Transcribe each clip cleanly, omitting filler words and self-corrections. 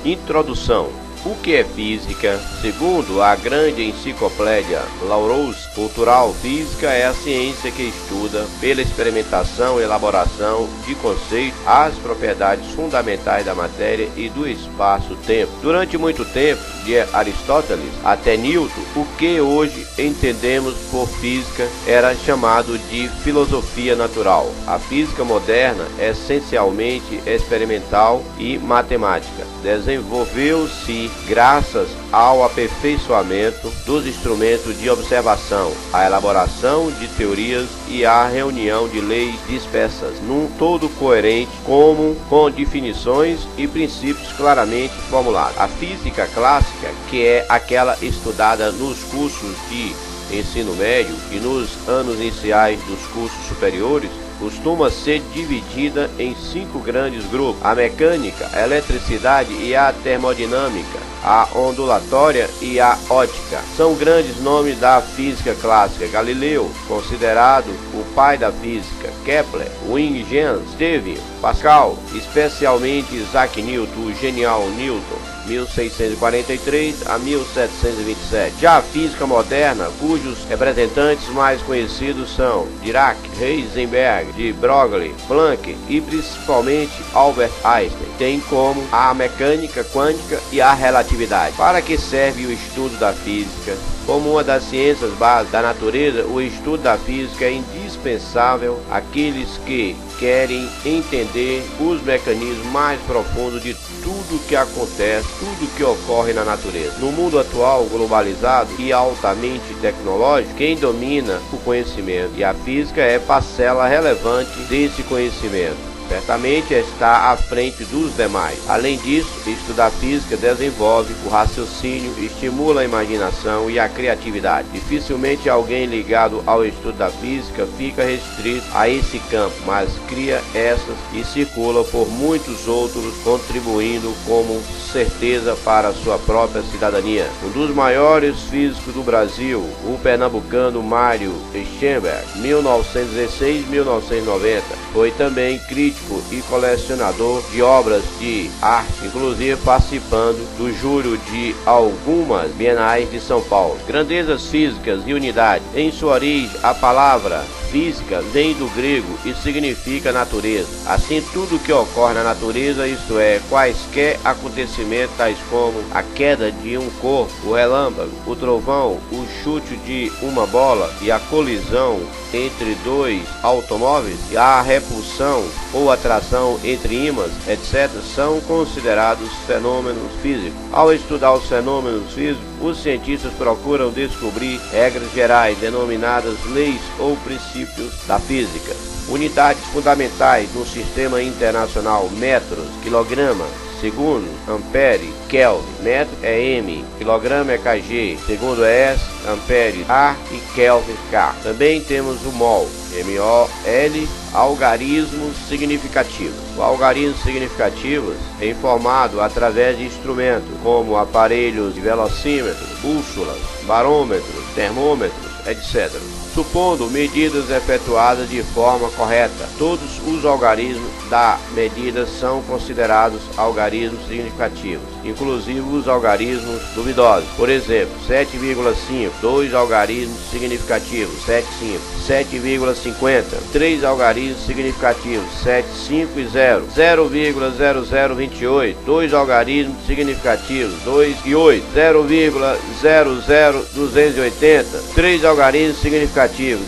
Introdução. O que é física? Segundo a grande enciclopédia Larousse, cultural, física é a ciência que estuda, pela experimentação e elaboração de conceitos, as propriedades fundamentais da matéria e do espaço-tempo. Durante muito tempo, de Aristóteles até Newton, o que hoje entendemos por física era chamado de filosofia natural. A física moderna é essencialmente experimental e matemática. Desenvolveu-se graças ao aperfeiçoamento dos instrumentos de observação, à elaboração de teorias e à reunião de leis dispersas num todo coerente, comum, com definições e princípios claramente formulados. A física clássica, que é aquela estudada nos cursos de ensino médio e nos anos iniciais dos cursos superiores, costuma ser dividida em 5 grandes grupos: a mecânica, a eletricidade e a termodinâmica, a ondulatória e a ótica. São grandes nomes da física clássica: Galileu, considerado o pai da física; Kepler, Huygens, Stevin, Pascal, especialmente Isaac Newton, o genial Newton, 1643 a 1727. Já a física moderna, cujos representantes mais conhecidos são Dirac, Heisenberg, de Broglie, Planck e principalmente Albert Einstein, tem como a mecânica quântica e a relatividade. Para que serve o estudo da física? Como uma das ciências básicas da natureza, o estudo da física é indispensável àqueles que querem entender os mecanismos mais profundos de tudo que acontece, tudo que ocorre na natureza. No mundo atual, globalizado e altamente tecnológico, quem domina o conhecimento, e a física é parcela relevante desse conhecimento. Certamente está à frente dos demais. Além disso, estudar física desenvolve o raciocínio, estimula a imaginação e a criatividade. Dificilmente alguém ligado ao estudo da física fica restrito a esse campo, mas cria essas e circula por muitos outros, contribuindo como certeza para a sua própria cidadania. Um dos maiores físicos do Brasil, o pernambucano Mário Sternberg, 1916-1990, foi também crítico e colecionador de obras de arte, inclusive participando do júri de algumas bienais de São Paulo. Grandezas físicas e unidade. Em sua origem, a palavra física vem do grego e significa natureza. Assim, tudo que ocorre na natureza, isto é, quaisquer acontecimentos tais como a queda de um corpo, o relâmpago, o trovão, o chute de uma bola e a colisão entre dois automóveis, e a repulsão ou atração entre ímãs, etc., são considerados fenômenos físicos. Ao estudar os fenômenos físicos, os cientistas procuram descobrir regras gerais, denominadas leis ou princípios da física. Unidades fundamentais no sistema internacional: metros, quilograma, segundo, ampere, Kelvin. Metro é M, quilograma é kg, segundo é S, ampere A e Kelvin K. Também temos o mol, M-O-L, algarismos significativos. O algarismo significativos é informado através de instrumentos como aparelhos de velocímetro, bússolas, barômetros, termômetros, etc., supondo medidas efetuadas de forma correta. Todos os algarismos da medida são considerados algarismos significativos, inclusive os algarismos duvidosos. Por exemplo, 7,5, 2 algarismos significativos, 7,5, 7,50, 3 algarismos significativos, 7,5 e 0, 0,0028, 2 algarismos significativos, 2 e 8, 0,00280, 3 algarismos significativos,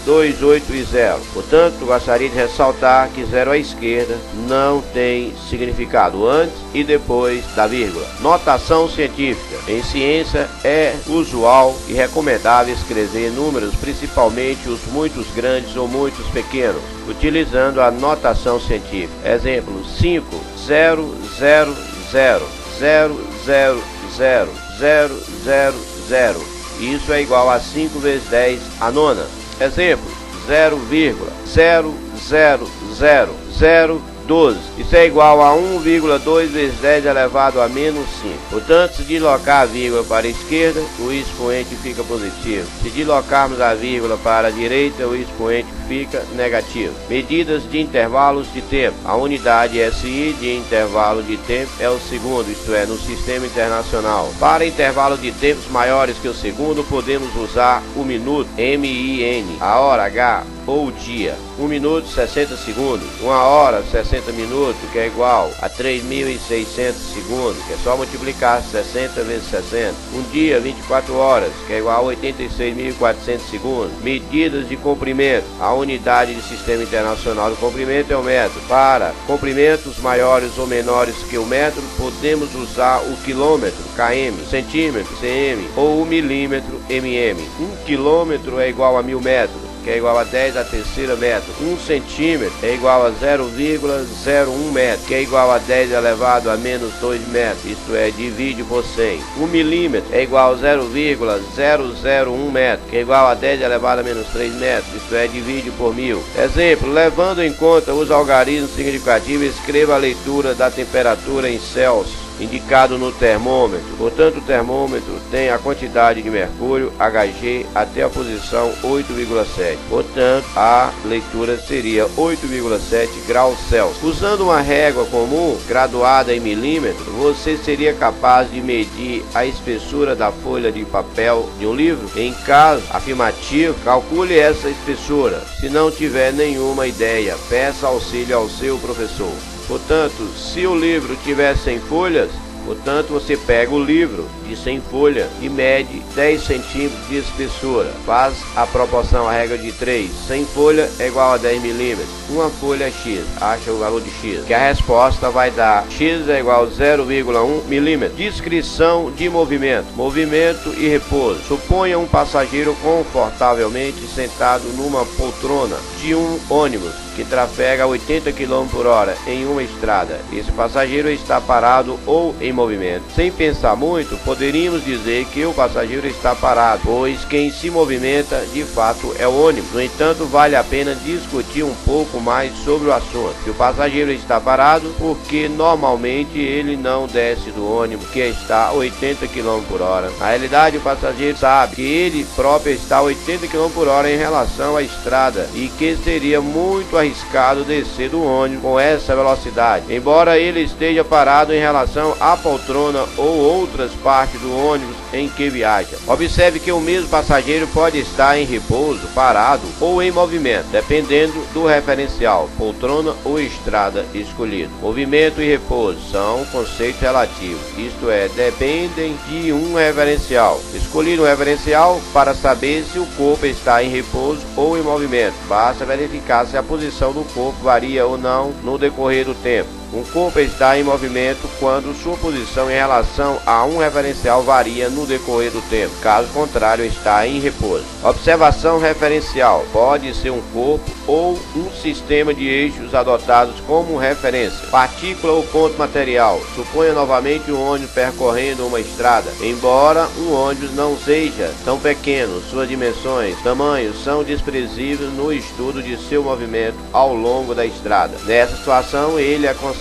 2, 8 e 0. Portanto, gostaria de ressaltar que 0 à esquerda não tem significado antes e depois da vírgula. Notação científica. Em ciência é usual e recomendável escrever números, principalmente os muitos grandes ou muitos pequenos, utilizando a notação científica. Exemplo: 5, 0, 0, 0, 0, 0, 0, 0, 0, 0. Isso é igual a 5 vezes 10 à nona. Exemplo: 0,00002 12. Isso é igual a 1,2 vezes 10 elevado a menos 5. Portanto, se deslocar a vírgula para a esquerda, o expoente fica positivo. Se deslocarmos a vírgula para a direita, o expoente fica negativo. Medidas de intervalos de tempo. A unidade SI de intervalo de tempo é o segundo, isto é, no sistema internacional. Para intervalos de tempos maiores que o segundo, podemos usar o minuto, MIN, a hora, H, ou o dia. 1 minuto, 60 segundos. 1 hora, 60 minutos, que é igual a 3.600 segundos, que é só multiplicar 60 vezes 60. Um dia, 24 horas, que é igual a 86.400 segundos. Medidas de comprimento. A unidade de sistema internacional do comprimento é o metro. Para comprimentos maiores ou menores que o metro, podemos usar o quilômetro, km, centímetro, cm, ou o milímetro, mm. 1 quilômetro é igual a 1000 metros, que é igual a 10 à terceira metro. 1 centímetro é igual a 0,01 metro, que é igual a 10 elevado a menos 2 metros, isto é, divide por 100. 1 milímetro é igual a 0,001 metro, que é igual a 10 elevado a menos 3 metros, isto é, divide por 1000. Exemplo, levando em conta os algarismos significativos, escreva a leitura da temperatura em Celsius, indicado no termômetro. Portanto, o termômetro tem a quantidade de mercúrio, Hg, até a posição 8,7. Portanto, a leitura seria 8,7 graus Celsius. Usando uma régua comum, graduada em milímetros, você seria capaz de medir a espessura da folha de papel de um livro? Em caso afirmativo, calcule essa espessura. Se não tiver nenhuma ideia, peça auxílio ao seu professor. Portanto, se o livro tiver 100 folhas, portanto, você pega o livro de 100 folhas e mede 10 centímetros de espessura. Faz a proporção, a regra de 3. 100 folhas é igual a 10 milímetros. Uma folha é X. Acha o valor de X. Que a resposta vai dar X é igual a 0,1 milímetro. Descrição de movimento. Movimento e repouso. Suponha um passageiro confortavelmente sentado numa poltrona de um ônibus que trafega a 80 km por hora em uma estrada. Esse passageiro está parado ou em movimento. Sem pensar muito, poderíamos dizer que o passageiro está parado, pois quem se movimenta de fato é o ônibus. No entanto, vale a pena discutir um pouco mais sobre o assunto. Se o passageiro está parado, porque normalmente ele não desce do ônibus que está a 80 km por hora. Na realidade, o passageiro sabe que ele próprio está a 80 km por hora em relação à estrada e que seria muito arriscado descer do ônibus com essa velocidade, embora ele esteja parado em relação à poltrona ou outras partes do ônibus em que viaja. Observe que o mesmo passageiro pode estar em repouso, parado ou em movimento, dependendo do referencial, poltrona ou estrada escolhido. Movimento e repouso são conceitos relativos, isto é, dependem de um referencial. Escolher um referencial para saber se o corpo está em repouso ou em movimento. Basta verificar se a posição do corpo varia ou não no decorrer do tempo. Um corpo está em movimento quando sua posição em relação a um referencial varia no decorrer do tempo. Caso contrário, está em repouso. Observação referencial pode ser um corpo ou um sistema de eixos adotados como referência. Partícula ou ponto material. Suponha novamente um ônibus percorrendo uma estrada. Embora um ônibus não seja tão pequeno, suas dimensões, tamanhos são desprezíveis no estudo de seu movimento ao longo da estrada. Nessa situação, ele é considerado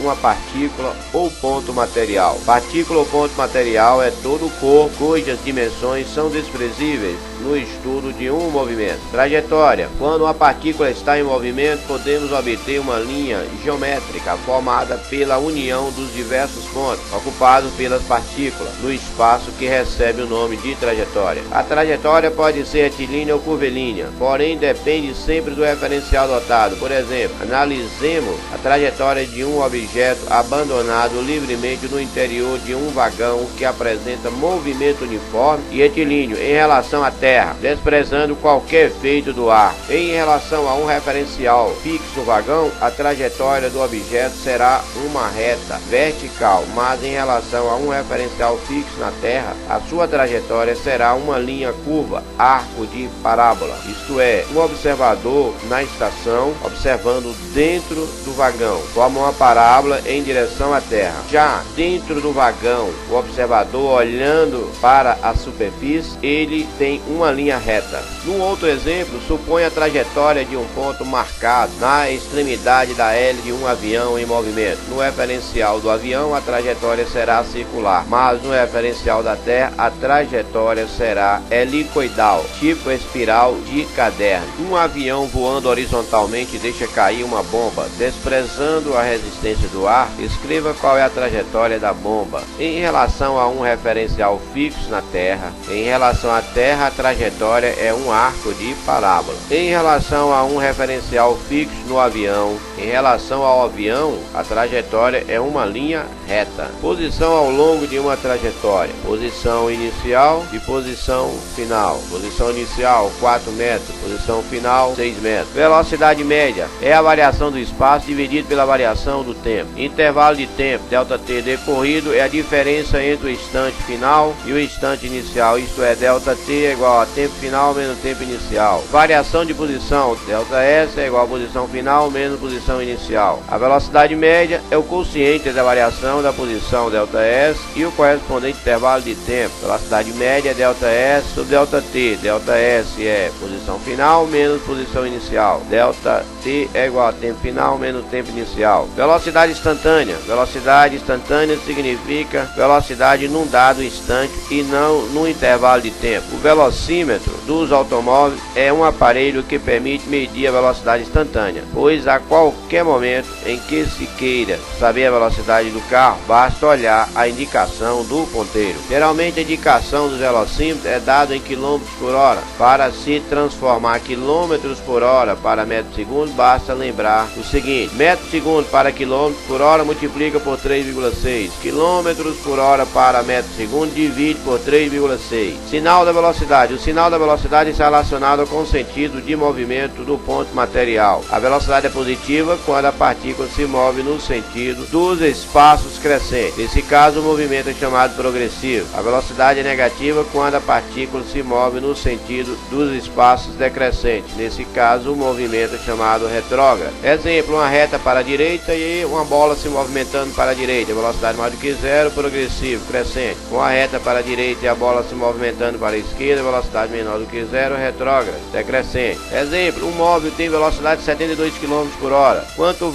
uma partícula ou ponto material. Partícula ou ponto material é todo o corpo cujas dimensões são desprezíveis no estudo de um movimento. Trajetória. Quando uma partícula está em movimento, podemos obter uma linha geométrica formada pela união dos diversos pontos ocupados pelas partículas no espaço que recebe o nome de trajetória. A trajetória pode ser retilínea ou curvilínea, porém depende sempre do referencial adotado. Por exemplo, analisemos a trajetória de um objeto abandonado livremente no interior de um vagão que apresenta movimento uniforme e retilíneo em relação à Terra, desprezando qualquer efeito do ar. Em relação a um referencial fixo no vagão, a trajetória do objeto será uma reta vertical, mas em relação a um referencial fixo na Terra, a sua trajetória será uma linha curva, arco de parábola. Isto é, um observador na estação observando dentro do vagão forma uma parábola em direção à Terra. Já dentro do vagão, o observador olhando para a superfície, ele tem uma linha reta. Num outro exemplo, suponha a trajetória de um ponto marcado na extremidade da hélice de um avião em movimento. No referencial do avião, a trajetória será circular, mas no referencial da Terra, a trajetória será helicoidal, tipo espiral de caderno. Um avião voando horizontalmente deixa cair uma bomba. Desprezando a resistência do ar, escreva qual é a trajetória da bomba. Em relação a um referencial fixo na Terra, em relação à Terra, a trajetória é um arco de parábola. Em relação a um referencial fixo no avião, em relação ao avião, a trajetória é uma linha reta. Posição ao longo de uma trajetória. Posição inicial e posição final. Posição inicial 4 metros, posição final 6 metros. Velocidade média é a variação do espaço dividido pela variação do tempo. Intervalo de tempo, ΔT decorrido, é a diferença entre o instante final e o instante inicial, isto é, ΔT é igual a tempo final menos tempo inicial. Variação de posição, ΔS é igual a posição final menos posição inicial. A velocidade média é o quociente da variação da posição ΔS e o correspondente intervalo de tempo. Velocidade média é ΔS sobre ΔT. ΔS é posição final menos posição inicial. ΔT é igual a tempo final menos tempo inicial. Velocidade instantânea. Velocidade instantânea significa velocidade num dado instante e não num intervalo de tempo. O velocímetro dos automóveis é um aparelho que permite medir a velocidade instantânea, pois a qualquer momento em que se queira saber a velocidade do carro, basta olhar a indicação do ponteiro. Geralmente a indicação dos velocímetros é dada em km por hora. Para se transformar quilômetros por hora para metro segundo, basta lembrar o seguinte: metro segundo para quilômetro por hora multiplica por 3,6. Quilômetros por hora para metro segundo divide por 3,6. Sinal da velocidade. O sinal da velocidade está relacionado com o sentido de movimento do ponto material. A velocidade é positiva quando a partícula se move no sentido dos espaços crescentes. Nesse caso, o movimento é chamado progressivo. A velocidade é negativa quando a partícula se move no sentido dos espaços decrescentes. Nesse caso, o movimento é chamado retrógrado. Exemplo, uma reta para a direita e uma bola se movimentando para a direita. A velocidade maior do que zero, progressivo, crescente. Uma reta para a direita e a bola se movimentando para a esquerda, velocidade menor do que zero, retrógrado, decrescente. Exemplo, um móvel tem velocidade de 72 km por hora. Quanto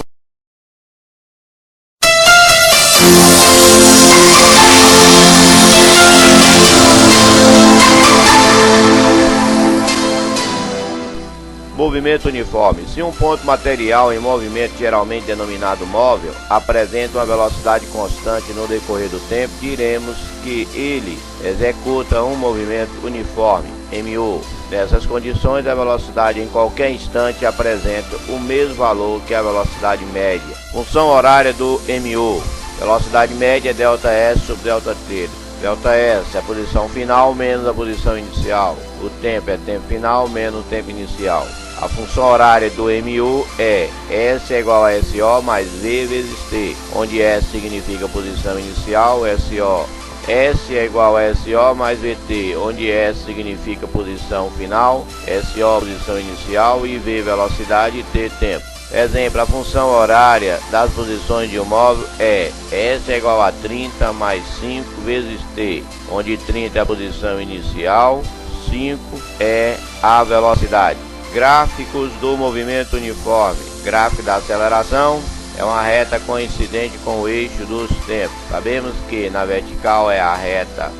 movimento uniforme. Se um ponto material em movimento, geralmente denominado móvel, apresenta uma velocidade constante no decorrer do tempo, diremos que ele executa um movimento uniforme, MU. Nessas condições, a velocidade em qualquer instante apresenta o mesmo valor que a velocidade média. Função horária do MU. Velocidade média é ΔS sobre ΔT. ΔS é a posição final menos a posição inicial. O tempo é tempo final menos o tempo inicial. A função horária do MU é S é igual a SO mais V vezes T, onde S significa posição inicial, SO. S é igual a SO mais VT, onde S significa posição final, SO posição inicial e V velocidade e T tempo. Exemplo, a função horária das posições de um móvel é S é igual a 30 mais 5 vezes T, onde 30 é a posição inicial, 5 é a velocidade. Gráficos do movimento uniforme. Gráfico da aceleração é uma reta coincidente com o eixo dos tempos. Sabemos que na vertical é a reta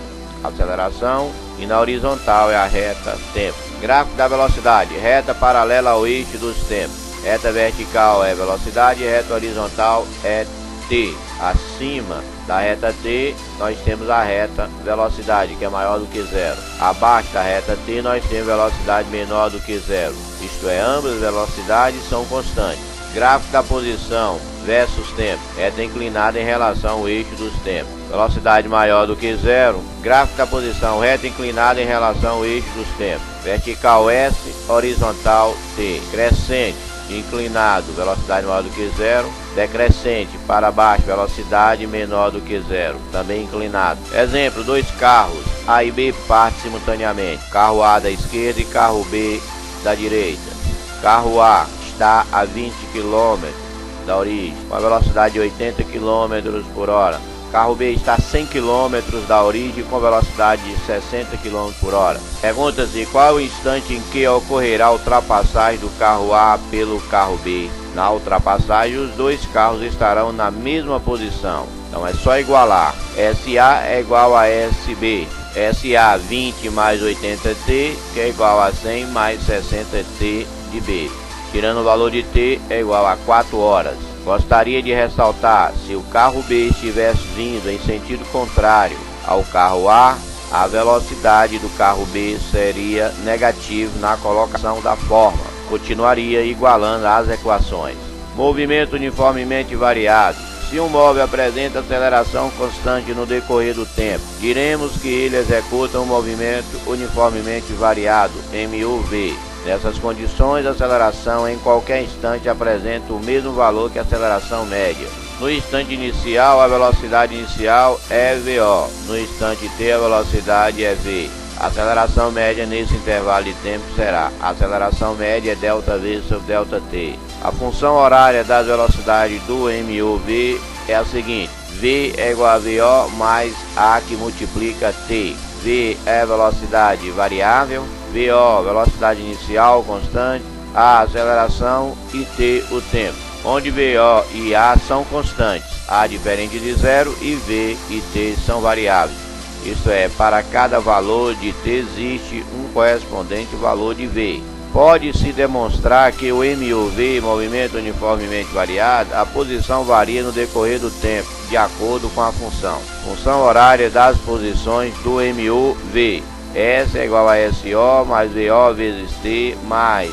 aceleração e na horizontal é a reta tempo. Gráfico da velocidade, reta paralela ao eixo dos tempos. Reta vertical é velocidade, reta horizontal é T. Acima da reta T, nós temos a reta velocidade, que é maior do que zero. Abaixo da reta T, nós temos velocidade menor do que zero. Isto é, ambas as velocidades são constantes. Gráfico da posição versus tempo. Reta inclinada em relação ao eixo dos tempos. Velocidade maior do que zero. Gráfico da posição reta inclinada em relação ao eixo dos tempos. Vertical S, horizontal T. Crescente, inclinado, velocidade maior do que zero. Decrescente, para baixo, velocidade menor do que zero, também inclinado. Exemplo, dois carros A e B partem simultaneamente. Carro A da esquerda e carro B da direita. Carro A está a 20 km da origem, com a velocidade de 80 km por hora. Carro B está a 100 km da origem com velocidade de 60 km por hora. Pergunta-se qual é o instante em que ocorrerá a ultrapassagem do carro A pelo carro B. Na ultrapassagem, os dois carros estarão na mesma posição. Então é só igualar. SA é igual a SB. SA 20 mais 80T, que é igual a 100 mais 60T de B. Tirando o valor de T é igual a 4 horas. Gostaria de ressaltar, se o carro B estivesse vindo em sentido contrário ao carro A velocidade do carro B seria negativa na colocação da forma. Continuaria igualando as equações. Movimento uniformemente variado. Se um móvel apresenta aceleração constante no decorrer do tempo, diremos que ele executa um movimento uniformemente variado, MUV. Nessas condições, a aceleração em qualquer instante apresenta o mesmo valor que a aceleração média. No instante inicial, a velocidade inicial é VO. No instante T, a velocidade é V. A aceleração média nesse intervalo de tempo será a aceleração média é ΔV sobre ΔT. A função horária das velocidades do MUV é a seguinte: V é igual a VO mais A que multiplica T. V é velocidade variável, VO velocidade inicial constante, A aceleração e T o tempo, onde VO e A são constantes, A diferente de zero e V e T são variáveis. Isto é, para cada valor de T existe um correspondente valor de V. Pode-se demonstrar que o MUV, movimento uniformemente variado, a posição varia no decorrer do tempo, de acordo com a função horária das posições do MUV. S é igual a SO mais VO vezes T mais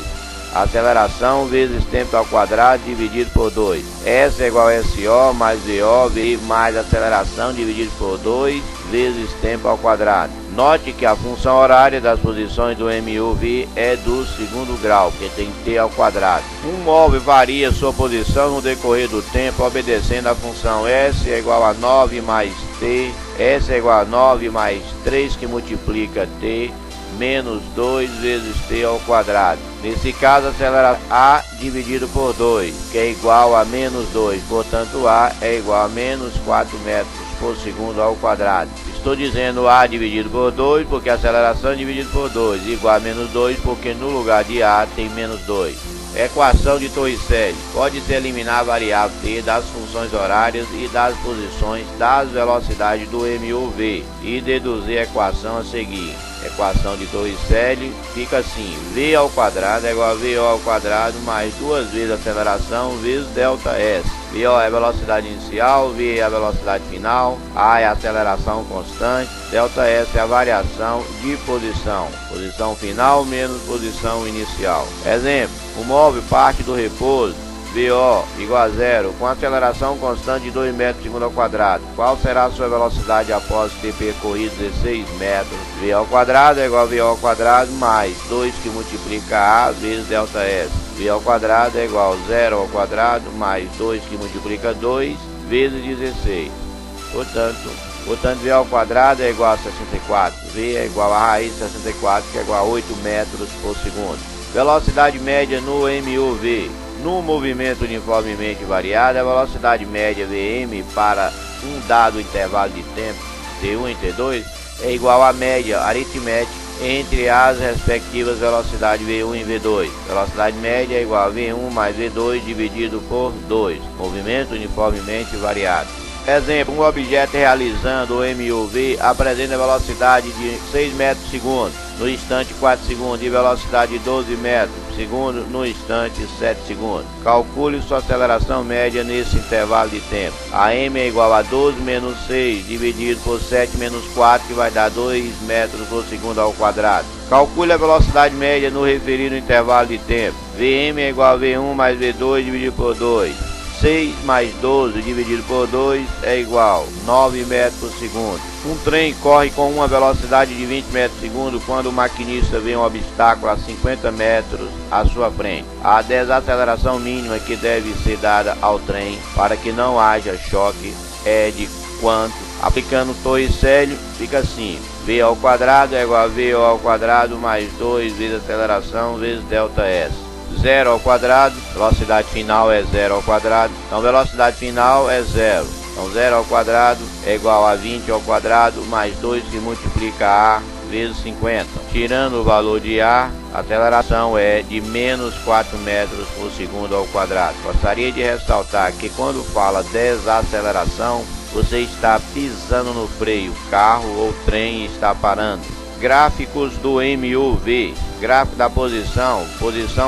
aceleração vezes tempo ao quadrado dividido por 2. S é igual a SO mais VO mais aceleração dividido por 2 vezes tempo ao quadrado. Note que a função horária das posições do MUV é do segundo grau, porque tem T ao quadrado. Um móvel varia sua posição no decorrer do tempo obedecendo a função S é igual a 9 mais T, S é igual a 9 mais 3 que multiplica T, menos 2 vezes T ao quadrado. Nesse caso, acelera A dividido por 2, que é igual a menos 2. Portanto, A é igual a menos 4 metros por segundo ao quadrado. Estou dizendo A dividido por 2 porque a aceleração dividido por 2 igual a menos 2 porque no lugar de A tem menos 2. Equação de Torricelli. Pode-se eliminar a variável T das funções horárias e das posições das velocidades do MUV e deduzir a equação a seguir. Equação de Torricelli fica assim: V ao quadrado é igual a VO ao quadrado mais 2 vezes a aceleração vezes ΔS. VO é a velocidade inicial, V é a velocidade final, A é a aceleração constante, ΔS é a variação de posição. Posição final menos posição inicial. Exemplo: o móvel parte do repouso, VO igual a zero, com aceleração constante de 2 metros por segundo ao quadrado. Qual será a sua velocidade após ter percorrido 16 metros? V ao quadrado é igual a VO ao quadrado mais 2 que multiplica A vezes ΔS. V ao quadrado é igual a 0 ao quadrado mais 2 que multiplica 2 vezes 16. Portanto, V ao quadrado é igual a 64. V é igual a raiz de 64, que é igual a 8 metros por segundo. Velocidade média no MUV. No movimento uniformemente variado, a velocidade média Vm para um dado intervalo de tempo, T1 e T2, é igual à média aritmética entre as respectivas velocidades V1 e V2. Velocidade média é igual a V1 mais V2 dividido por 2. Movimento uniformemente variado. Exemplo: um objeto realizando o MUV apresenta velocidade de 6 metros por segundo no instante 4 segundos e velocidade de 12 metros por segundo no instante 7 segundos. Calcule sua aceleração média nesse intervalo de tempo. A m é igual a 12 menos 6 dividido por 7 menos 4, que vai dar 2 metros por segundo ao quadrado. Calcule a velocidade média no referido intervalo de tempo. Vm é igual a V1 mais V2 dividido por 2. 6 mais 12 dividido por 2 é igual a 9 metros por segundo. Um trem corre com uma velocidade de 20 metros por segundo quando o maquinista vê um obstáculo a 50 metros à sua frente. A desaceleração mínima que deve ser dada ao trem para que não haja choque é de quanto? Aplicando Torricelli, fica assim: V ao quadrado é igual a VO ao quadrado mais 2 vezes aceleração vezes ΔS. 0 ao quadrado, velocidade final é 0 ao quadrado, então velocidade final é 0. Então 0 ao quadrado é igual a 20 ao quadrado mais 2 que multiplica A vezes 50. Tirando o valor de A, a aceleração é de menos 4 metros por segundo ao quadrado. Gostaria de ressaltar que quando fala desaceleração, você está pisando no freio, carro ou trem está parando. Gráficos do MUV, gráfico da posição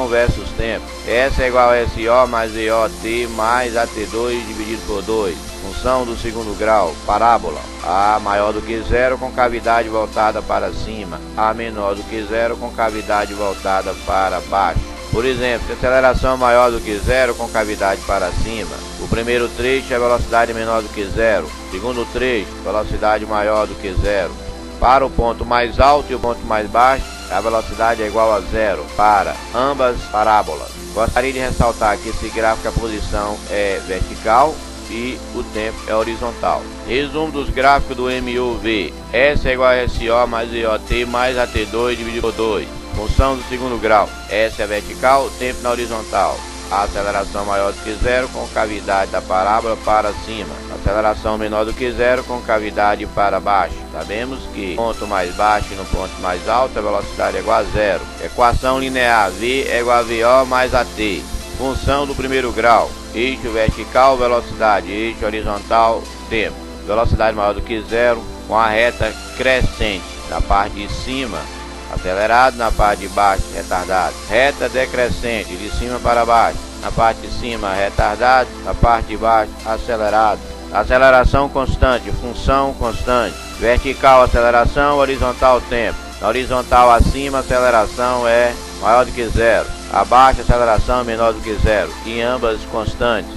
versus tempo. S é igual a SO mais VOT mais AT2 dividido por 2. Função do segundo grau, parábola. A maior do que zero com cavidade voltada para cima. A menor do que zero com cavidade voltada para baixo. Por exemplo, se a aceleração é maior do que zero com cavidade para cima, o primeiro trecho é velocidade menor do que zero. Segundo trecho, velocidade maior do que zero. Para o ponto mais alto e o ponto mais baixo, a velocidade é igual a zero para ambas parábolas. Gostaria de ressaltar que esse gráfico, a posição é vertical e o tempo é horizontal. Resumo dos gráficos do MUV. S é igual a SO mais VOT mais AT2 dividido por 2. Função do segundo grau. S é vertical, tempo na horizontal. A aceleração maior do que zero com cavidade da parábola para cima. Aceleração menor do que zero com cavidade para baixo. Sabemos que no ponto mais baixo e no ponto mais alto a velocidade é igual a zero. Equação linear. V é igual a VO mais AT. Função do primeiro grau. Eixo vertical, velocidade. Eixo horizontal, tempo. Velocidade maior do que zero com a reta crescente. Na parte de cima, acelerado, na parte de baixo, retardado. Reta decrescente, de cima para baixo. Na parte de cima, retardado. Na parte de baixo, acelerado. Aceleração constante, função constante. Vertical, aceleração, horizontal, tempo. Na horizontal acima, a aceleração é maior do que zero. Abaixo, a aceleração é menor do que zero. E ambas constantes.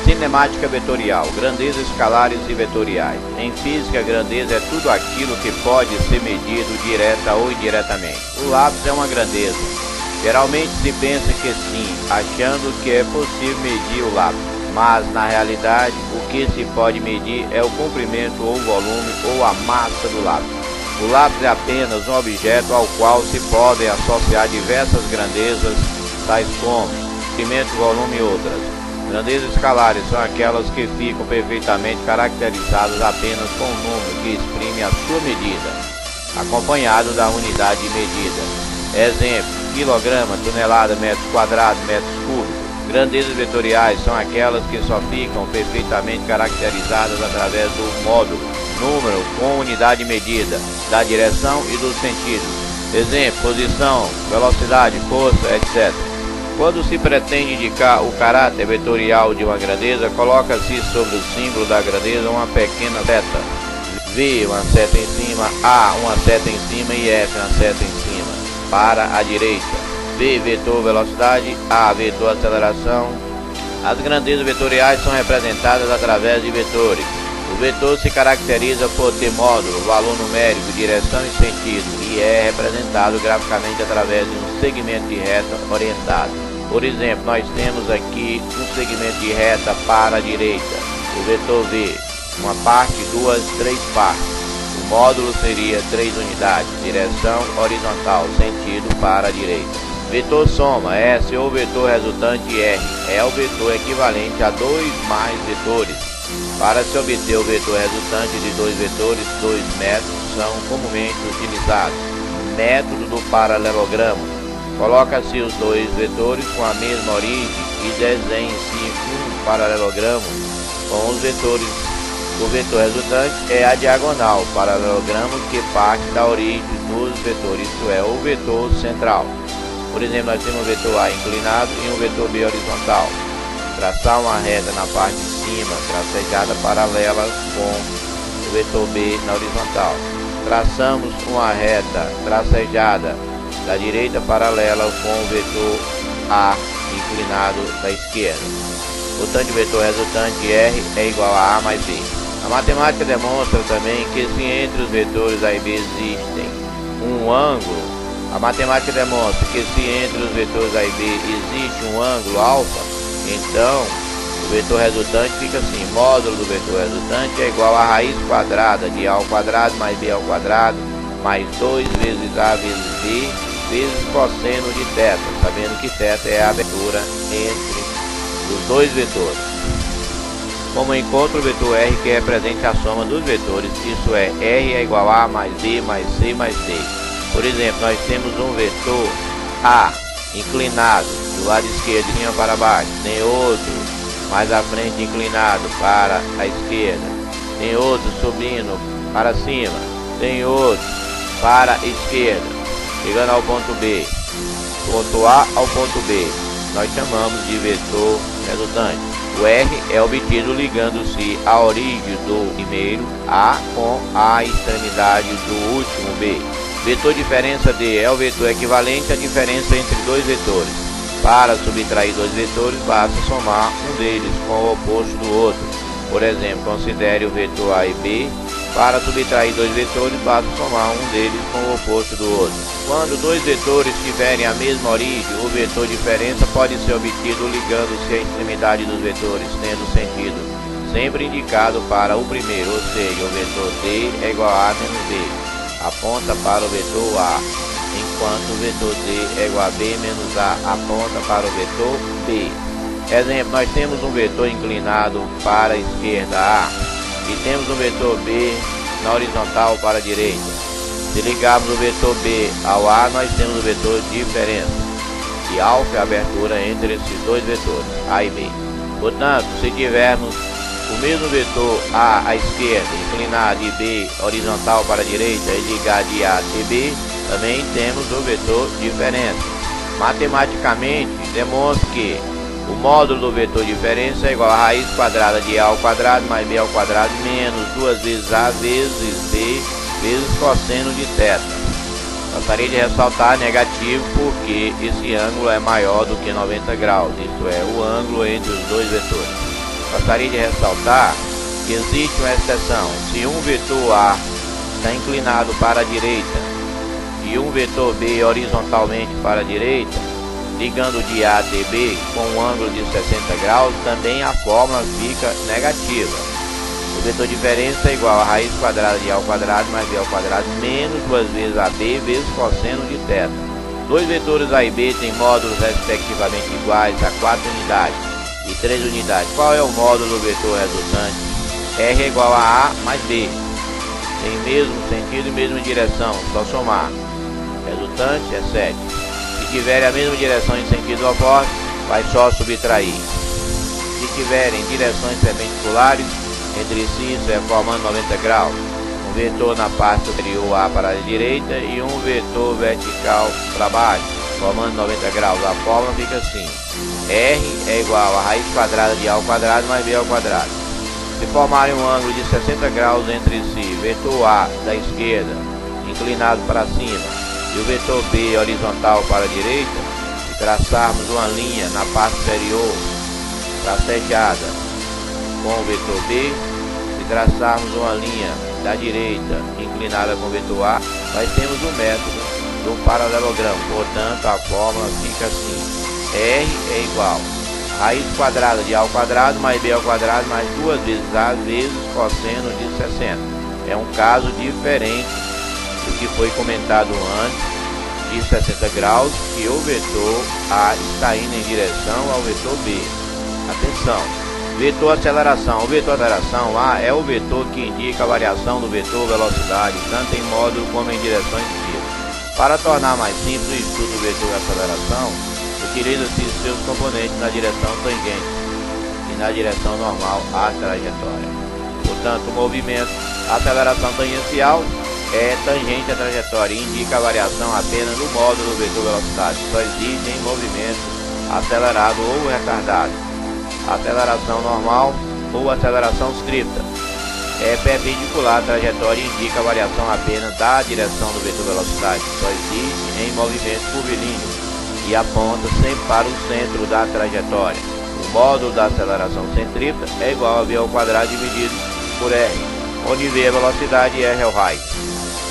Cinemática vetorial, grandezas escalares e vetoriais. Em física, grandeza é tudo aquilo que pode ser medido direta ou indiretamente. O lápis é uma grandeza. Geralmente se pensa que sim, achando que é possível medir o lápis. Mas na realidade, o que se pode medir é o comprimento ou o volume ou a massa do lápis. O lápis é apenas um objeto ao qual se podem associar diversas grandezas, tais como comprimento, volume e outras. Grandezas escalares são aquelas que ficam perfeitamente caracterizadas apenas com um número que exprime a sua medida, acompanhado da unidade de medida. Exemplo: quilograma, tonelada, metros quadrados, metros cúbicos. Grandezas vetoriais são aquelas que só ficam perfeitamente caracterizadas através do módulo, número com unidade de medida, da direção e dos sentidos. Exemplo: posição, velocidade, força, etc. Quando se pretende indicar o caráter vetorial de uma grandeza, coloca-se sobre o símbolo da grandeza uma pequena seta. V, uma seta em cima, A, uma seta em cima e F, uma seta em cima, para a direita. V, vetor velocidade, A, vetor aceleração. As grandezas vetoriais são representadas através de vetores. O vetor se caracteriza por ter módulo, valor numérico, direção e sentido, e é representado graficamente através de um segmento de reta orientado. Por exemplo, nós temos aqui um segmento de reta para a direita, o vetor V, uma parte, duas, três partes. O módulo seria 3 unidades, direção horizontal, sentido para a direita. Vetor soma, S, ou vetor resultante R, é o vetor equivalente a 2 mais vetores. Para se obter o vetor resultante de 2 vetores, 2 métodos são comumente utilizados. Método do paralelogramo. Coloca-se os 2 vetores com a mesma origem e desenhe-se um paralelogramo com os vetores. O vetor resultante é a diagonal, paralelogramo que parte da origem dos vetores, isto é, o vetor central. Por exemplo, nós temos um vetor A inclinado e um vetor B horizontal. Traçar uma reta na parte de cima, tracejada paralela com o vetor B na horizontal. Traçamos uma reta tracejada da direita paralela com o vetor A inclinado da esquerda. Portanto, o vetor resultante R é igual a A mais B. A matemática demonstra também que se entre os vetores A e B existem um ângulo, a matemática demonstra que se entre os vetores A e B existe um ângulo alfa, então o vetor resultante fica assim: módulo do vetor resultante é igual a raiz quadrada de A ao quadrado mais B ao quadrado mais 2 vezes A vezes B vezes cosseno de θ, sabendo que θ é a abertura entre os dois vetores. Como encontro o vetor R, que represente a soma dos vetores, isso é, R é igual a mais B mais C mais D. Por exemplo, nós temos um vetor A inclinado do lado esquerdo de cima para baixo, tem outro mais à frente inclinado para a esquerda, tem outro subindo para cima, tem outro para a esquerda, chegando ao ponto B, ponto A ao ponto B, nós chamamos de vetor resultante. O R é obtido ligando-se a origem do primeiro A com a extremidade do último B. Vetor diferença D é o vetor equivalente à diferença entre dois vetores. Para subtrair dois vetores, basta somar um deles com o oposto do outro. Por exemplo, considere o vetor A e B. Para subtrair dois vetores, basta somar um deles com o oposto do outro. Quando dois vetores tiverem a mesma origem, o vetor diferença pode ser obtido ligando-se à extremidade dos vetores, tendo sentido sempre indicado para o primeiro, ou seja, o vetor D é igual a menos B, aponta para o vetor A, enquanto o vetor D é igual a B menos A, aponta para o vetor B. Exemplo, nós temos um vetor inclinado para a esquerda A e temos um vetor B na horizontal para a direita. Se ligarmos o vetor B ao A, nós temos o vetor diferença, e alfa é a abertura entre esses dois vetores, A e B. Portanto, se tivermos o mesmo vetor A à esquerda, inclinado, e B horizontal para a direita, e ligar de A até B, também temos o vetor diferença. Matematicamente, demonstra que o módulo do vetor diferença é igual a raiz quadrada de A ao quadrado mais B ao quadrado menos 2 vezes A vezes B vezes cosseno de θ. Gostaria de ressaltar negativo porque esse ângulo é maior do que 90 graus, isto é, o ângulo entre os dois vetores. Gostaria de ressaltar que existe uma exceção. Se um vetor A está inclinado para a direita e um vetor B horizontalmente para a direita, ligando de A até B com um ângulo de 60 graus, também a fórmula fica negativa. O vetor diferença é igual a raiz quadrada de A ao quadrado mais B ao quadrado menos 2 vezes AB vezes cosseno de θ. Dois vetores A e B têm módulos respectivamente iguais a 4 unidades e 3 unidades. Qual é o módulo do vetor resultante? R é igual a A mais B. Tem mesmo sentido e mesma direção, só somar. Resultante é 7. Se tiverem a mesma direção em sentido oposto, vai só subtrair. Se tiverem direções perpendiculares entre si, isso é formando 90 graus. Um vetor na parte superior A para a direita e um vetor vertical para baixo, formando 90 graus. A fórmula fica assim: R é igual a raiz quadrada de A ao quadrado mais B ao quadrado. Se formarem um ângulo de 60 graus entre si, vetor A da esquerda inclinado para cima e o vetor B horizontal para a direita, se traçarmos uma linha na parte superior tracejada com o vetor B, se traçarmos uma linha da direita inclinada com o vetor A, nós temos o método do paralelogramo. Portanto, a fórmula fica assim: R é igual a raiz quadrada de A ao quadrado mais B ao quadrado mais 2 vezes A vezes cosseno de 60. É um caso diferente do que foi comentado antes, de 60 graus, que o vetor A está indo em direção ao vetor B. Atenção! Vetor aceleração. O vetor aceleração A é o vetor que indica a variação do vetor velocidade, tanto em módulo como em direção invertida. Para tornar mais simples o estudo do vetor aceleração, utiliza-se seus componentes na direção tangente e na direção normal à trajetória. Portanto, o movimento, a aceleração tangencial é tangente à trajetória e indica a variação apenas no módulo do vetor velocidade. Só existe em movimento acelerado ou retardado. Aceleração normal ou aceleração scripta é perpendicular à trajetória e indica a variação apenas da direção do vetor velocidade. Só existe em movimento curvilíneo e aponta sempre para o centro da trajetória. O módulo da aceleração centrípeta é igual a v ao quadrado dividido por r, onde v é a velocidade e r é o raio.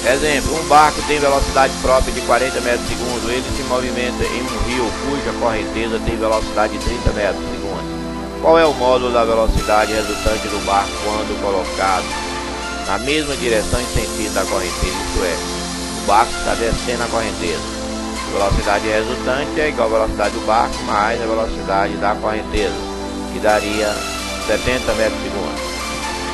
Exemplo, um barco tem velocidade própria de 40 metros por segundo. Ele se movimenta em um rio cuja correnteza tem velocidade de 30 metros por segundo. Qual é o módulo da velocidade resultante do barco quando colocado na mesma direção e sentido da correnteza, isto é, barco está descendo a correnteza. A velocidade resultante é igual à velocidade do barco mais a velocidade da correnteza, que daria 70 metros por segundo.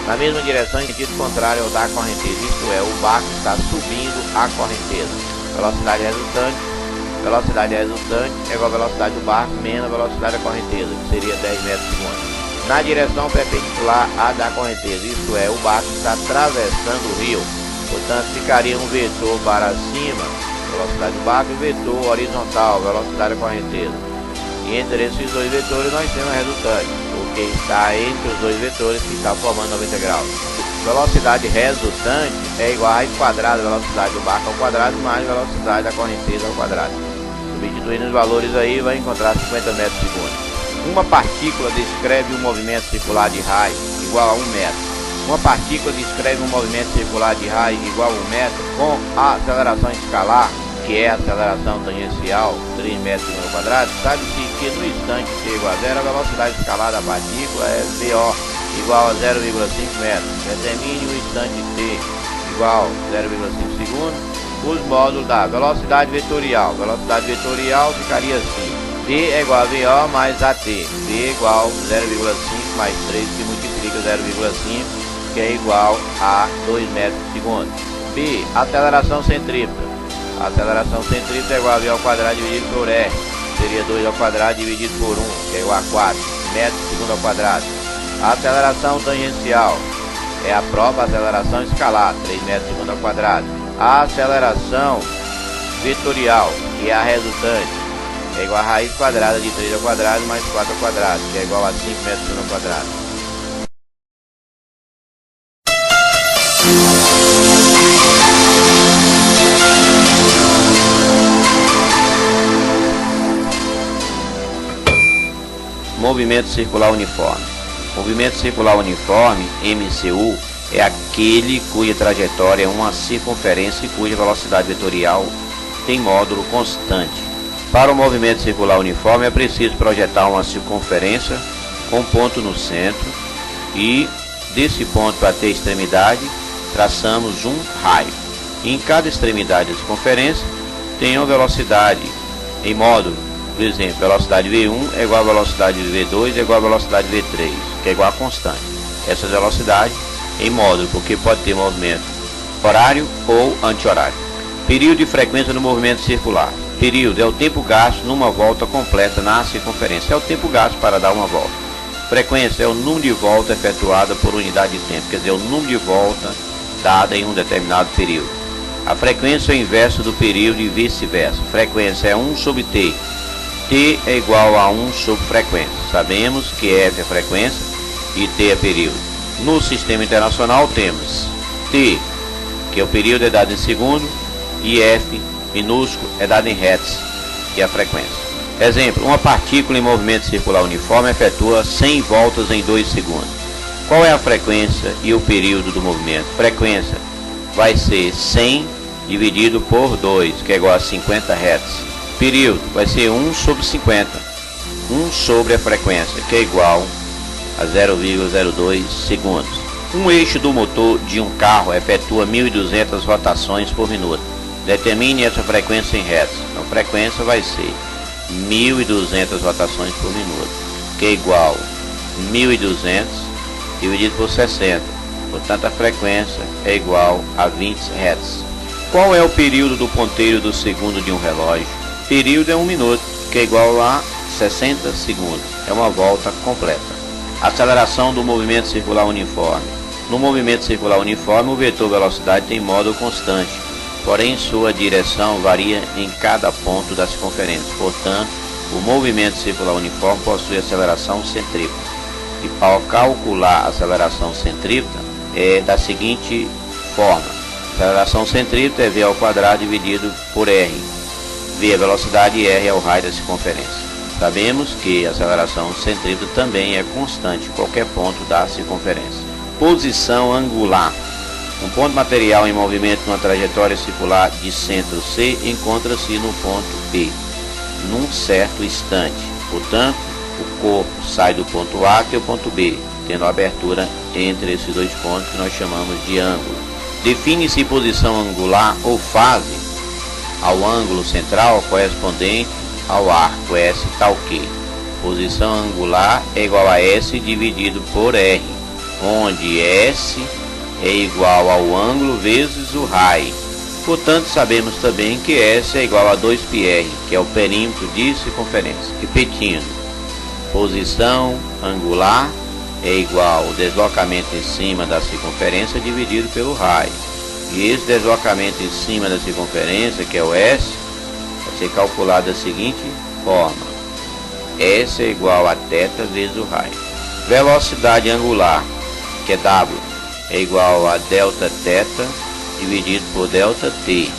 Na mesma direção, em sentido contrário ao da correnteza, isto é, o barco está subindo a correnteza. Velocidade resultante é igual à velocidade do barco menos a velocidade da correnteza, que seria 10 metros por segundo. Na direção perpendicular à da correnteza, isto é, o barco está atravessando o rio, portanto ficaria um vetor para cima, velocidade do barco, e vetor horizontal, velocidade da correnteza. E entre esses dois vetores nós temos a resultante, porque está entre os dois vetores que está formando 90 graus. Velocidade resultante é igual a raiz quadrada da velocidade do barco ao quadrado mais velocidade da correnteza ao quadrado. Substituindo os valores aí, vai encontrar 50 metros por segundo. Uma partícula descreve um movimento circular de raio igual a 1 metro. Uma partícula descreve um movimento circular de raio igual a 1 metro com a aceleração escalar, que é a aceleração tangencial, 3 metros por segundo quadrado. Sabe-se que no instante t igual a 0, a velocidade escalar da partícula é VO igual a 0,5 metros. Determine o instante t igual a 0,5 segundos. Os módulos da velocidade vetorial. Velocidade vetorial ficaria assim: V é igual a VO mais AT. V é igual a 0,5 mais 3, que multiplica 0,5, que é igual a 2 metros por segundo. B, aceleração centrípeta. A aceleração centrípeta é igual a V ao quadrado dividido por R. Seria 2 ao quadrado dividido por 1, que é igual a 4 metros por segundo ao quadrado. A aceleração tangencial é a própria aceleração escalar, 3 metros por segundo ao quadrado. A aceleração vetorial, que é a resultante, é igual a raiz quadrada de 3 ao quadrado mais 4 ao quadrado, que é igual a 5 metros por segundo ao quadrado. Movimento circular uniforme. Movimento circular uniforme, MCU, é aquele cuja trajetória é uma circunferência e cuja velocidade vetorial tem módulo constante. Para o movimento circular uniforme é preciso projetar uma circunferência com ponto no centro e desse ponto até a extremidade traçamos um raio. E em cada extremidade da circunferência tem uma velocidade em módulo. Por exemplo, velocidade V1 é igual a velocidade V2 é igual a velocidade V3, que é igual a constante. Essa velocidade em módulo, porque pode ter movimento horário ou anti-horário. Período e frequência do movimento circular. Período é o tempo gasto numa volta completa na circunferência. É o tempo gasto para dar uma volta. Frequência é o número de volta efetuada por unidade de tempo, quer dizer, o número de volta dada em um determinado período. A frequência é o inverso do período e vice-versa. Frequência é 1 sobre t. T é igual a 1 sobre frequência. Sabemos que F é frequência e T é período. No sistema internacional temos T, que é o período, é dado em segundo, e F, minúsculo, é dado em hertz, que é a frequência. Exemplo, uma partícula em movimento circular uniforme efetua 100 voltas em 2 segundos. Qual é a frequência e o período do movimento? Frequência vai ser 100 dividido por 2, que é igual a 50 hertz. Período vai ser 1 sobre 50, 1 sobre a frequência, que é igual a 0,02 segundos. Um eixo do motor de um carro efetua 1.200 rotações por minuto. Determine essa frequência em hertz. Então, a frequência vai ser 1.200 rotações por minuto, que é igual a 1.200 dividido por 60. Portanto, a frequência é igual a 20 hertz. Qual é o período do ponteiro do segundo de um relógio? Período é 1 minuto, que é igual a 60 segundos. É uma volta completa. Aceleração do movimento circular uniforme. No movimento circular uniforme, o vetor velocidade tem módulo constante, porém sua direção varia em cada ponto da circunferência. Portanto, o movimento circular uniforme possui aceleração centrípeta. E para calcular a aceleração centrípeta é da seguinte forma: aceleração centrípeta é v ao quadrado dividido por r. V é a velocidade e r é o raio da circunferência. Sabemos que a aceleração centrípeta também é constante em qualquer ponto da circunferência. Posição angular. Um ponto material em movimento numa trajetória circular de centro C encontra-se no ponto P, num certo instante. Portanto, o corpo sai do ponto A até o ponto B, tendo abertura entre esses dois pontos que nós chamamos de ângulo. Define-se posição angular ou fase ao ângulo central correspondente ao arco S tal que posição angular é igual a S dividido por R, onde S é igual ao ângulo vezes o raio. Portanto, sabemos também que S é igual a 2πr, que é o perímetro de circunferência. Repetindo, posição angular é igual ao deslocamento em cima da circunferência dividido pelo raio. E esse deslocamento em cima da circunferência, que é o S, vai ser calculado da seguinte forma: S é igual a θ vezes o raio. Velocidade angular, que é W, é igual a Δθ dividido por ΔT.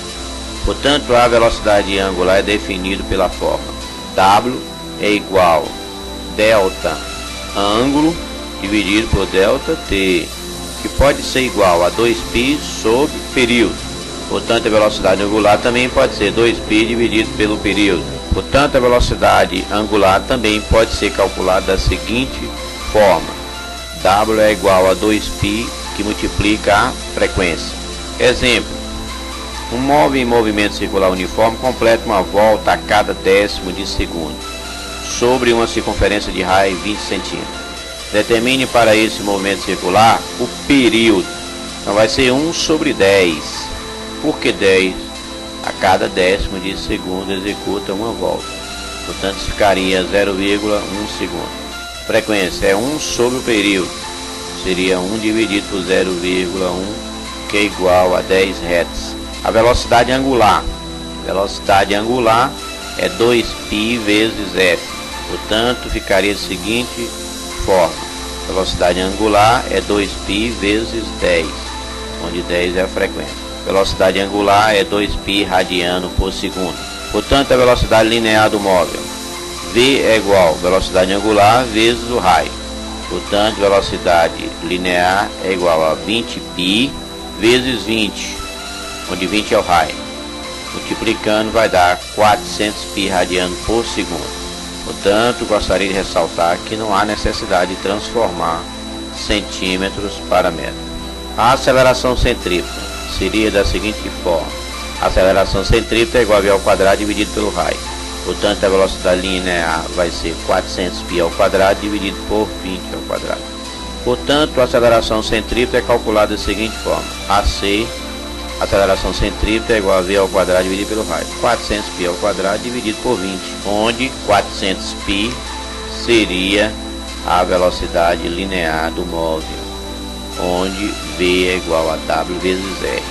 Portanto, a velocidade angular é definida pela forma W é igual a delta ângulo dividido por ΔT, que pode ser igual a 2π sobre período. Portanto, a velocidade angular também pode ser 2π dividido pelo período. Portanto, a velocidade angular também pode ser calculada da seguinte forma: W é igual a 2π que multiplica a frequência. Exemplo: um móvel em movimento circular uniforme completa uma volta a cada décimo de segundo sobre uma circunferência de raio 20 centímetros. Determine para esse movimento circular o período. Então vai ser 1 sobre 10, porque 10 a cada décimo de segundo executa uma volta. Portanto, ficaria 0,1 segundo. Frequência é 1 sobre o período, seria 1 dividido por 0,1, que é igual a 10 Hz. A velocidade angular é 2π vezes f. Portanto, ficaria da seguinte forma: velocidade angular é 2π vezes 10, onde 10 é a frequência. Velocidade angular é 2π radiano por segundo. Portanto, a velocidade linear do móvel, v é igual a velocidade angular vezes o raio. Portanto, velocidade linear é igual a 20π vezes 20, onde 20 é o raio. Multiplicando vai dar 400π radiano por segundo. Portanto, gostaria de ressaltar que não há necessidade de transformar centímetros para metro. A aceleração centrípeta seria da seguinte forma: a aceleração centrípeta é igual a v ao quadrado dividido pelo raio. Portanto, a velocidade linear vai ser 400π ao quadrado dividido por 20 ao quadrado. Portanto, a aceleração centrípeta é calculada da seguinte forma: AC, aceleração centrípeta é igual a v ao quadrado dividido pelo raio. 400π ao quadrado dividido por 20, onde 400π seria a velocidade linear do móvel, onde v é igual a w vezes r.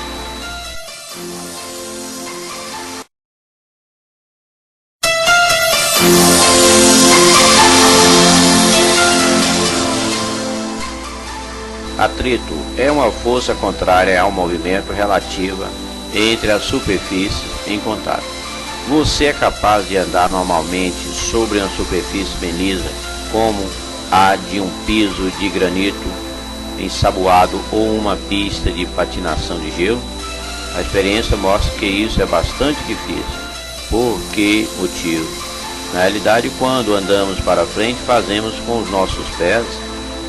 Atrito é uma força contrária ao movimento relativa entre as superfícies em contato. Você é capaz de andar normalmente sobre uma superfície bem lisa, como a de um piso de granito ensaboado ou uma pista de patinação de gelo? A experiência mostra que isso é bastante difícil. Por que motivo? Na realidade, quando andamos para frente, fazemos com os nossos pés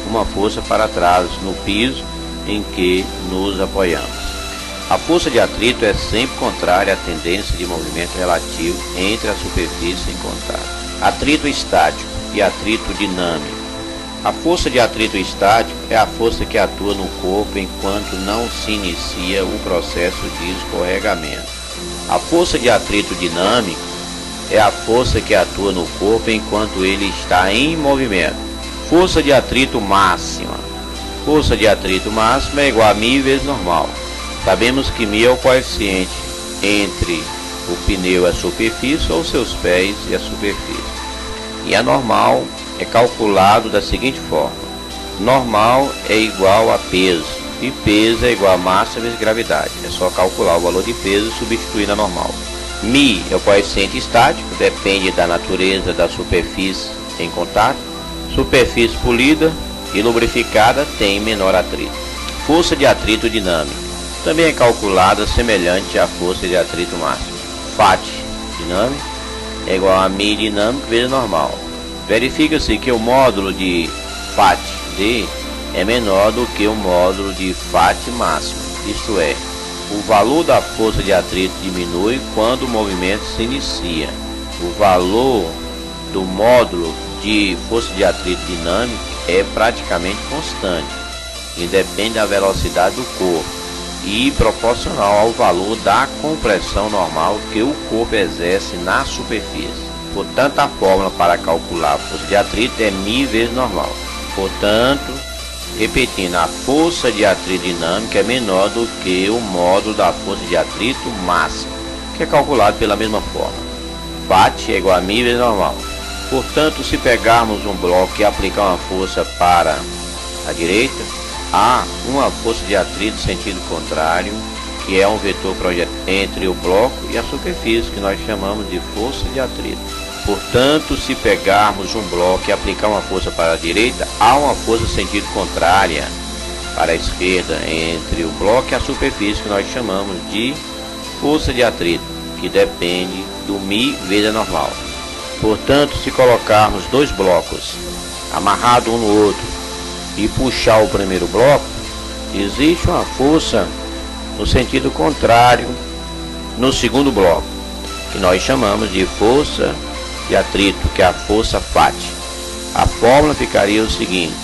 uma força para trás no piso em que nos apoiamos. A força de atrito é sempre contrária à tendência de movimento relativo entre a superfície em contato. Atrito estático e atrito dinâmico. A força de atrito estático é a força que atua no corpo enquanto não se inicia o processo de escorregamento. A força de atrito dinâmico é a força que atua no corpo enquanto ele está em movimento. Força de atrito máxima. Força de atrito máxima é igual a μ vezes normal. Sabemos que μ é o coeficiente entre o pneu e a superfície, ou seus pés e a superfície. E a normal é calculado da seguinte forma: normal é igual a peso, e peso é igual a massa vezes gravidade. É só calcular o valor de peso e substituir na normal. μ é o coeficiente estático, depende da natureza da superfície em contato. Superfície polida e lubrificada tem menor atrito. Força de atrito dinâmica também é calculada semelhante à força de atrito máxima. Φ dinâmico é igual a μ dinâmico vezes normal. Verifica-se que o módulo de Φ d é menor do que o módulo de Φ máximo, isto é, O valor da força de atrito diminui quando o movimento se inicia. O valor do módulo de força de atrito dinâmico é praticamente constante, independe da velocidade do corpo e proporcional ao valor da compressão normal que o corpo exerce na superfície. Portanto, a fórmula para calcular a força de atrito é μ vezes normal. Portanto, repetindo, a força de atrito dinâmica é menor do que o módulo da força de atrito máxima, que é calculado pela mesma forma. Φ é igual a μ vezes normal. Portanto, se pegarmos um bloco e aplicar uma força para a direita, há uma força de atrito sentido contrário, que é um vetor projetado entre o bloco e a superfície, que nós chamamos de força de atrito. Portanto, se pegarmos um bloco e aplicar uma força para a direita, há uma força sentido contrária para a esquerda entre o bloco e a superfície, que nós chamamos de força de atrito, que depende do μ vezes a normal. Portanto, se colocarmos dois blocos amarrados um no outro e puxar o primeiro bloco, existe uma força no sentido contrário no segundo bloco, que nós chamamos de força de atrito, que é a força Φ. A fórmula ficaria o seguinte: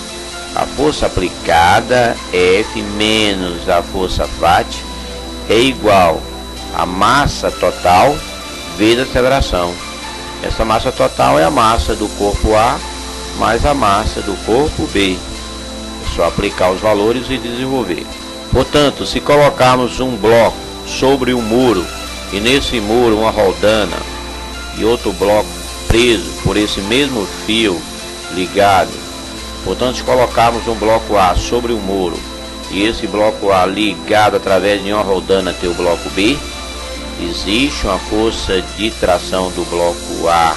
a força aplicada F menos a força Φ é igual a massa total vezes a aceleração. Essa massa total é a massa do corpo A mais a massa do corpo B. É só aplicar os valores e desenvolver. Portanto, se colocarmos um bloco sobre um muro e nesse muro uma roldana e outro bloco preso por esse mesmo fio ligado, portanto, se colocarmos um bloco A sobre um muro e esse bloco A ligado através de uma roldana até o bloco B, existe uma força de tração do bloco A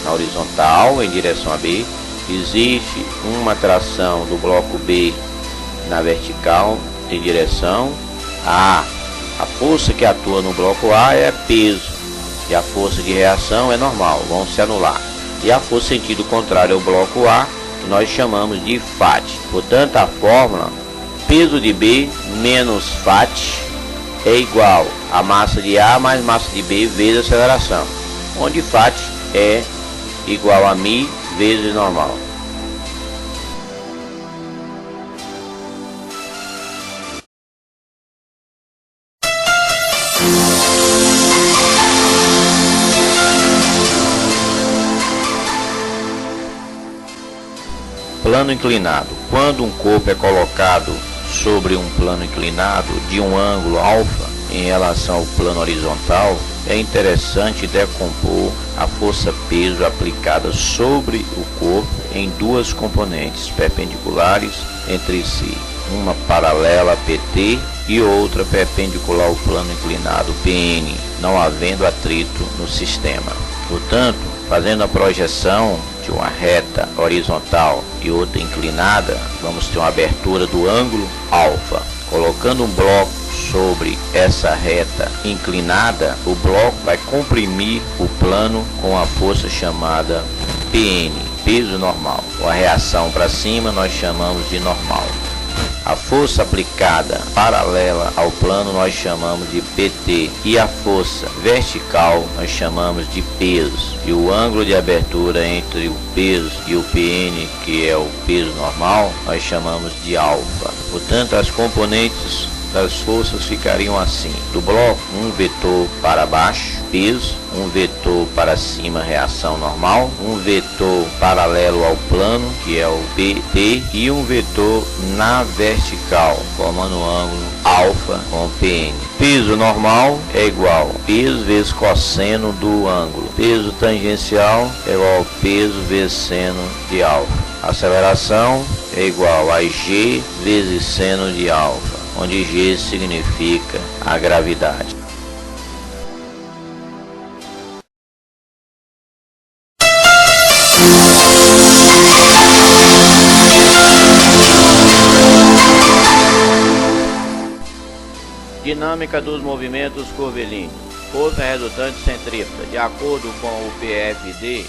na horizontal em direção a B, existe uma tração do bloco B na vertical em direção a A. A força que atua no bloco A é peso e a força de reação é normal, vão se anular. E a força sentido contrário ao bloco A, que nós chamamos de Φ. Portanto, a fórmula peso de B menos Φ é igual a massa de A mais massa de B vezes a aceleração, onde Φ é igual a μ vezes normal. Plano inclinado. Quando um corpo é colocado sobre um plano inclinado de um ângulo alfa em relação ao plano horizontal, é interessante decompor a força-peso aplicada sobre o corpo em duas componentes perpendiculares entre si, uma paralela a PT e outra perpendicular ao plano inclinado PN, não havendo atrito no sistema. Portanto, fazendo a projeção de uma reta horizontal e outra inclinada, vamos ter uma abertura do ângulo alfa. Colocando um bloco sobre essa reta inclinada, o bloco vai comprimir o plano com a força chamada PN, peso normal. A reação para cima nós chamamos de normal. A força aplicada paralela ao plano nós chamamos de PT e a força vertical nós chamamos de peso. E o ângulo de abertura entre o peso e o PN, que é o peso normal, nós chamamos de alfa. Portanto, as componentes das forças ficariam assim: do bloco, um vetor para baixo, peso, um vetor para cima, reação normal, um vetor paralelo ao plano, que é o PT, e um vetor na vertical, formando um ângulo alfa com PN. Peso normal é igual a peso vezes cosseno do ângulo. Peso tangencial é igual ao peso vezes seno de alfa. Aceleração é igual a G vezes seno de alfa, onde G significa a gravidade. Dinâmica dos movimentos curvilíneos. Força resultante centrípeta. De acordo com o PFD,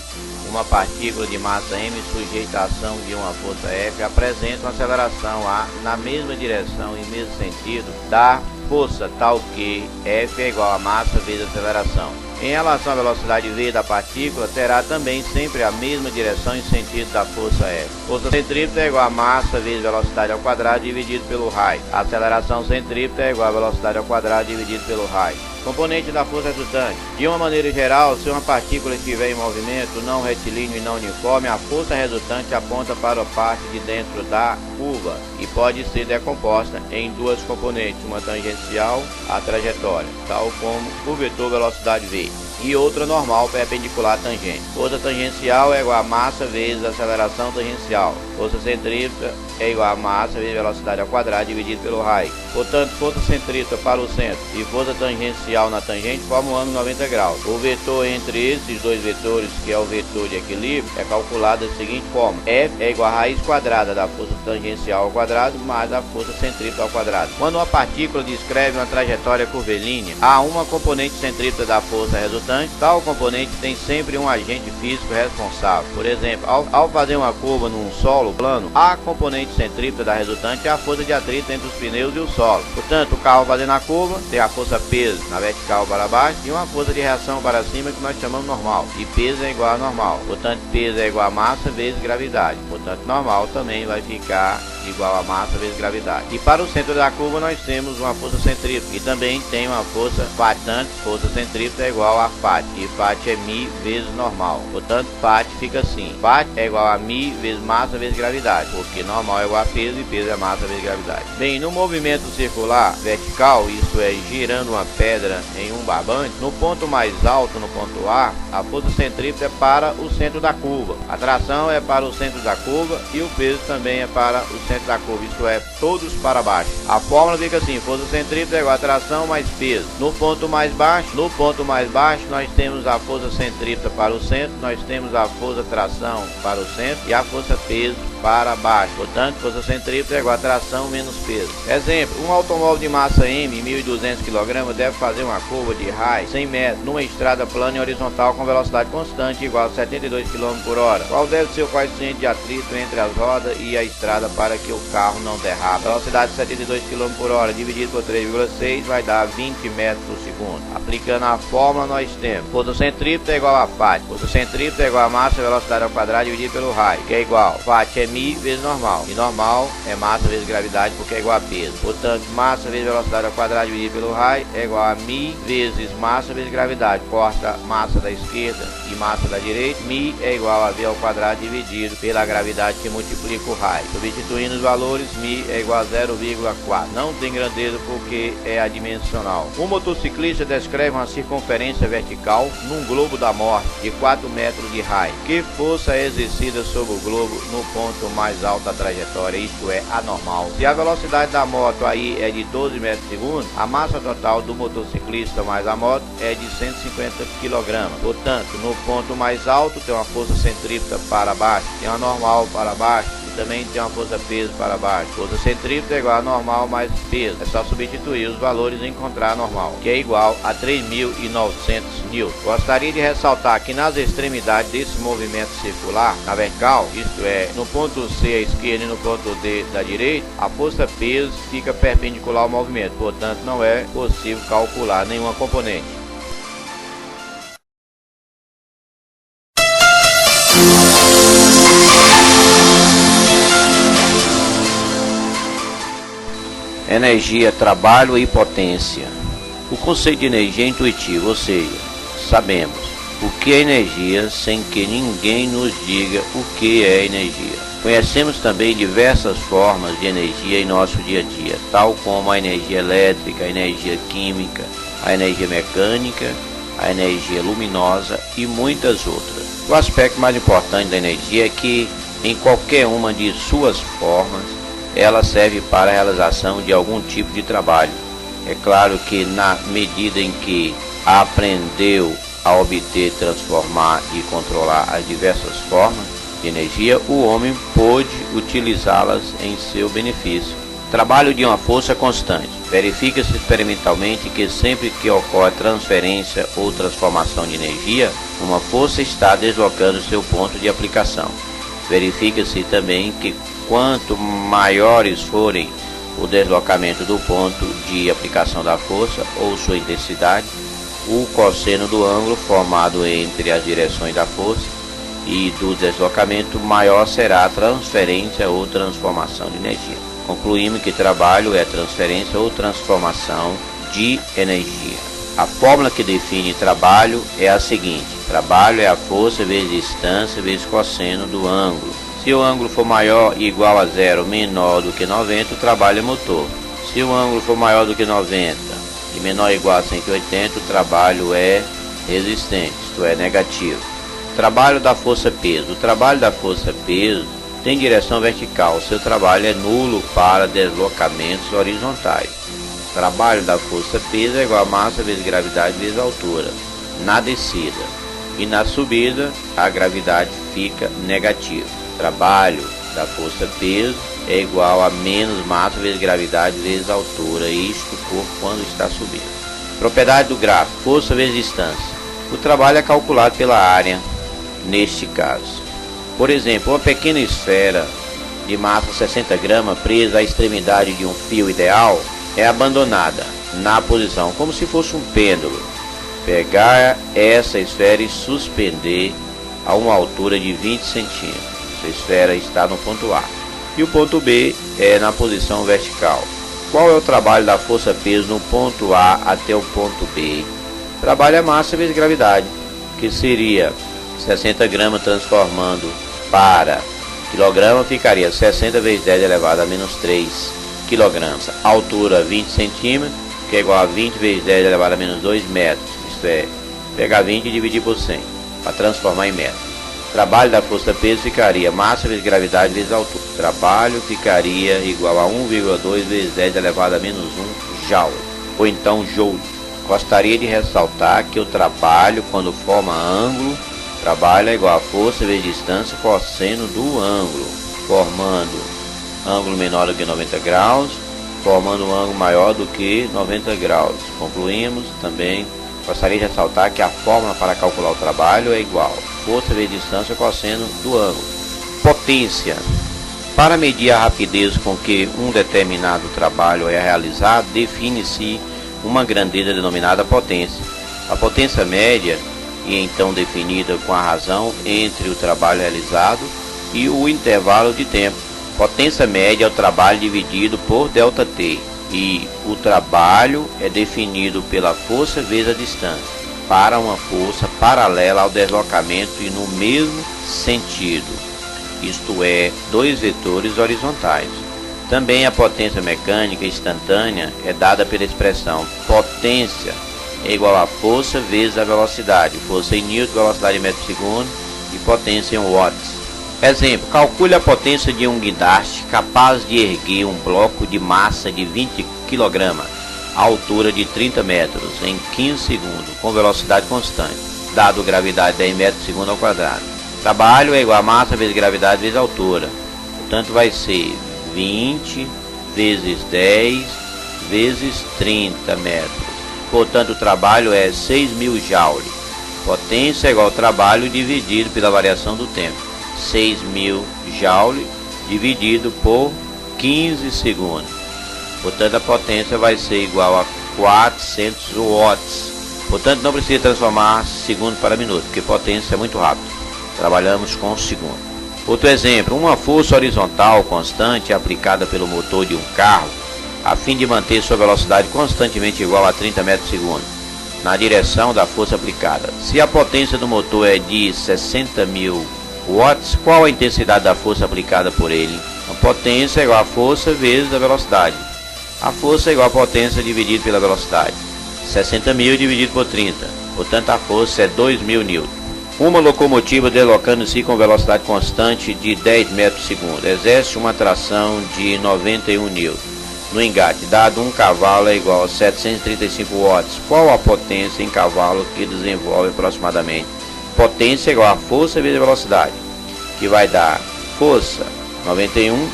uma partícula de massa m sujeita à ação de uma força F apresenta uma aceleração A na mesma direção e mesmo sentido da força tal que F é igual a massa vezes aceleração. Em relação à velocidade v da partícula, terá também sempre a mesma direção e sentido da força F. Força centrípeta é igual a massa vezes velocidade ao quadrado dividido pelo raio. A aceleração centrípeta é igual a velocidade ao quadrado dividido pelo raio. Componente da força resultante. De uma maneira geral, se uma partícula estiver em movimento não retilíneo e não uniforme, a força resultante aponta para a parte de dentro da curva e pode ser decomposta em duas componentes, uma tangencial à trajetória, tal como o vetor velocidade v, e outra normal perpendicular à tangente. Força tangencial é igual a massa vezes aceleração tangencial. Força centrípeta é igual a massa vezes velocidade ao quadrado dividido pelo raio. Portanto, força centrípeta para o centro e força tangencial na tangente formam um ângulo 90 graus. O vetor entre esses dois vetores, que é o vetor de equilíbrio, é calculado da seguinte forma: F é igual a raiz quadrada da força tangencial ao quadrado mais a força centrípeta ao quadrado. Quando uma partícula descreve uma trajetória curvilínea, há uma componente centrípeta da força resultante. Tal componente tem sempre um agente físico responsável. Por exemplo, ao fazer uma curva num solo plano, a componente centrípeta da resultante é a força de atrito entre os pneus e o solo. Portanto, o carro fazendo a curva tem a força peso na vertical para baixo e uma força de reação para cima que nós chamamos normal. E peso é igual a normal. Portanto, peso é igual a massa vezes gravidade. Portanto, normal também vai ficar igual a massa vezes gravidade. E para o centro da curva nós temos uma força centrípeta e também tem uma força fatante. Força centrípeta é igual a Fat, e Fat é mi vezes normal. Portanto, Fat fica assim: Fat é igual a mi vezes massa vezes gravidade, porque normal é igual a peso e peso é massa vezes gravidade. Bem, no movimento circular vertical, isso é girando uma pedra em um barbante, no ponto mais alto, no ponto A, a força centrípeta é para o centro da curva, a tração é para o centro da curva e o peso também é para o centro da curva, isto é, todos para baixo. A fórmula fica assim: força centrípeta é igual a tração mais peso. No ponto mais baixo nós temos a força centrípeta para o centro, nós temos a força tração para o centro e a força peso para baixo. Portanto, força centrípeta é igual a tração menos peso. Exemplo: um automóvel de massa M, 1.200 kg, deve fazer uma curva de raio 100 metros numa estrada plana e horizontal com velocidade constante igual a 72 km por hora. Qual deve ser o coeficiente de atrito entre as rodas e a estrada para que o carro não derrape? Velocidade de 72 km por hora dividido por 3,6 vai dar 20 metros por segundo. Aplicando a fórmula, nós temos força centrípeta é igual a Fat. Força centrípeta é igual a massa velocidade ao quadrado dividido pelo raio, que é igual: Fat é mi vezes normal, e normal é massa vezes gravidade, porque é igual a peso. Portanto, massa vezes velocidade ao quadrado dividido pelo raio é igual a mi vezes massa vezes gravidade. Corta massa da esquerda e massa da direita. Mi é igual a v ao quadrado dividido pela gravidade que multiplica o raio. Substituindo os valores, mi é igual a 0,4. Não tem grandeza porque é adimensional. Um motociclista descreve uma circunferência vertical num globo da morte de 4 metros de raio. Que força é exercida sobre o globo no ponto mais alto da trajetória, isto é, anormal? Se a velocidade da moto aí é de 12 metros por segundo, a massa total do motociclista mais a moto é de 150 kg. Portanto, no ponto mais alto tem uma força centrípeta para baixo, tem uma normal para baixo, também tem uma força peso para baixo. Força centrípeta é igual a normal mais peso. É só substituir os valores e encontrar a normal, que é igual a 3.900 N. Gostaria de ressaltar que nas extremidades desse movimento circular, na vertical, isto é, no ponto C à esquerda e no ponto D da direita, a força peso fica perpendicular ao movimento, portanto não é possível calcular nenhuma componente. Energia, trabalho e potência. O conceito de energia é intuitivo, ou seja, sabemos o que é energia sem que ninguém nos diga o que é energia. Conhecemos também diversas formas de energia em nosso dia a dia, tal como a energia elétrica, a energia química, a energia mecânica, a energia luminosa e muitas outras. O aspecto mais importante da energia é que, em qualquer uma de suas formas, ela serve para a realização de algum tipo de trabalho. É claro que na medida em que aprendeu a obter, transformar e controlar as diversas formas de energia, o homem pôde utilizá-las em seu benefício. Trabalho de uma força constante. Verifica-se experimentalmente que sempre que ocorre transferência ou transformação de energia, uma força está deslocando seu ponto de aplicação. Verifica-se também que quanto maiores forem o deslocamento do ponto de aplicação da força ou sua intensidade, o cosseno do ângulo formado entre as direções da força e do deslocamento, maior será a transferência ou transformação de energia. Concluímos que trabalho é transferência ou transformação de energia. A fórmula que define trabalho é a seguinte: trabalho é a força vezes distância vezes cosseno do ângulo. Se o ângulo for maior e igual a zero, menor do que 90, o trabalho é motor. Se o ângulo for maior do que 90 e menor ou igual a 180, o trabalho é resistente, isto é, negativo. Trabalho da força-peso. O trabalho da força-peso tem direção vertical. Seu trabalho é nulo para deslocamentos horizontais. O trabalho da força-peso é igual a massa vezes gravidade vezes altura na descida. E na subida, a gravidade fica negativa. Trabalho da força-peso é igual a menos massa vezes gravidade vezes altura, isto por quando está subindo. Propriedade do gráfico: força vezes distância. O trabalho é calculado pela área, neste caso. Por exemplo, uma pequena esfera de massa 60 gramas presa à extremidade de um fio ideal é abandonada na posição como se fosse um pêndulo. Pegar essa esfera e suspender a uma altura de 20 centímetros. A esfera está no ponto A e o ponto B é na posição vertical. Qual é o trabalho da força-peso no ponto A até o ponto B? Trabalho é massa vezes gravidade, que seria 60 gramas transformando para quilograma, ficaria 60 vezes 10 elevado a menos 3 quilogramas. Altura 20 centímetros, que é igual a 20 vezes 10 elevado a menos 2 metros. Isto é, pegar 20 e dividir por 100 para transformar em metro. Trabalho da força-peso ficaria massa vezes gravidade vezes altura. Trabalho ficaria igual a 1,2 vezes 10 elevado a menos 1 joule, ou então joule. Gostaria de ressaltar que o trabalho, quando forma ângulo, trabalho é igual a força vezes distância cosseno do ângulo, formando ângulo menor do que 90 graus, formando um ângulo maior do que 90 graus. Concluímos também. Gostaria de ressaltar que a fórmula para calcular o trabalho é igual força vezes distância cosseno do ângulo. Potência. Para medir a rapidez com que um determinado trabalho é realizado, define-se uma grandeza denominada potência. A potência média é então definida com a razão entre o trabalho realizado e o intervalo de tempo. Potência média é o trabalho dividido por ΔT. E o trabalho é definido pela força vezes a distância, para uma força paralela ao deslocamento e no mesmo sentido, isto é, dois vetores horizontais. Também a potência mecânica instantânea é dada pela expressão potência é igual a força vezes a velocidade, força em Newton, velocidade em metro por segundo e potência em watts. Exemplo, calcule a potência de um guindaste capaz de erguer um bloco de massa de 20 kg a altura de 30 metros em 15 segundos, com velocidade constante, dado gravidade 10 metros por segundo ao quadrado. Trabalho é igual a massa vezes gravidade vezes altura, portanto vai ser 20 vezes 10 vezes 30 metros, portanto o trabalho é 6.000 joule. Potência é igual ao trabalho dividido pela variação do tempo. 6.000 joule dividido por 15 segundos. Portanto, a potência vai ser igual a 400 watts. Portanto, não precisa transformar segundo para minuto, porque potência é muito rápido. Trabalhamos com segundo. Outro exemplo, uma força horizontal constante aplicada pelo motor de um carro a fim de manter sua velocidade constantemente igual a 30 metros por segundo na direção da força aplicada. Se a potência do motor é de 60.000 watts, qual a intensidade da força aplicada por ele? A potência é igual a força vezes a velocidade. A força é igual a potência dividido pela velocidade. 60.000 dividido por 30. Portanto, a força é 2.000 Newton. Uma locomotiva deslocando-se com velocidade constante de 10 metros por segundo exerce uma tração de 91 Newton. No engate, dado um cavalo é igual a 735 watts. Qual a potência em cavalo que desenvolve aproximadamente? Potência é igual a força vezes a velocidade, que vai dar força 91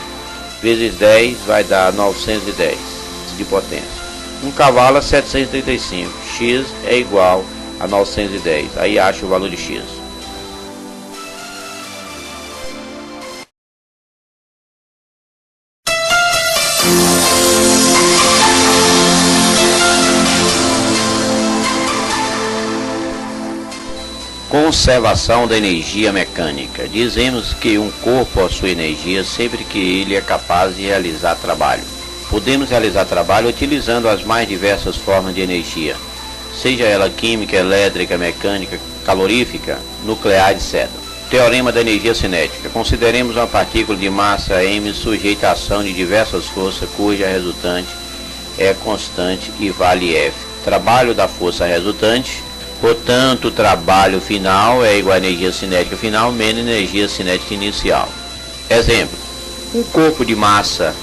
vezes 10 vai dar 910 de potência. Um cavalo a 735, x é igual a 910. Aí acha o valor de x. Conservação da energia mecânica. Dizemos que um corpo possui energia sempre que ele é capaz de realizar trabalho. Podemos realizar trabalho utilizando as mais diversas formas de energia, seja ela química, elétrica, mecânica, calorífica, nuclear, etc. Teorema da energia cinética. Consideremos uma partícula de massa m sujeita à ação de diversas forças cuja resultante é constante e vale F. Trabalho da força resultante. Portanto, o trabalho final é igual à energia cinética final menos energia cinética inicial. Exemplo: um corpo de massa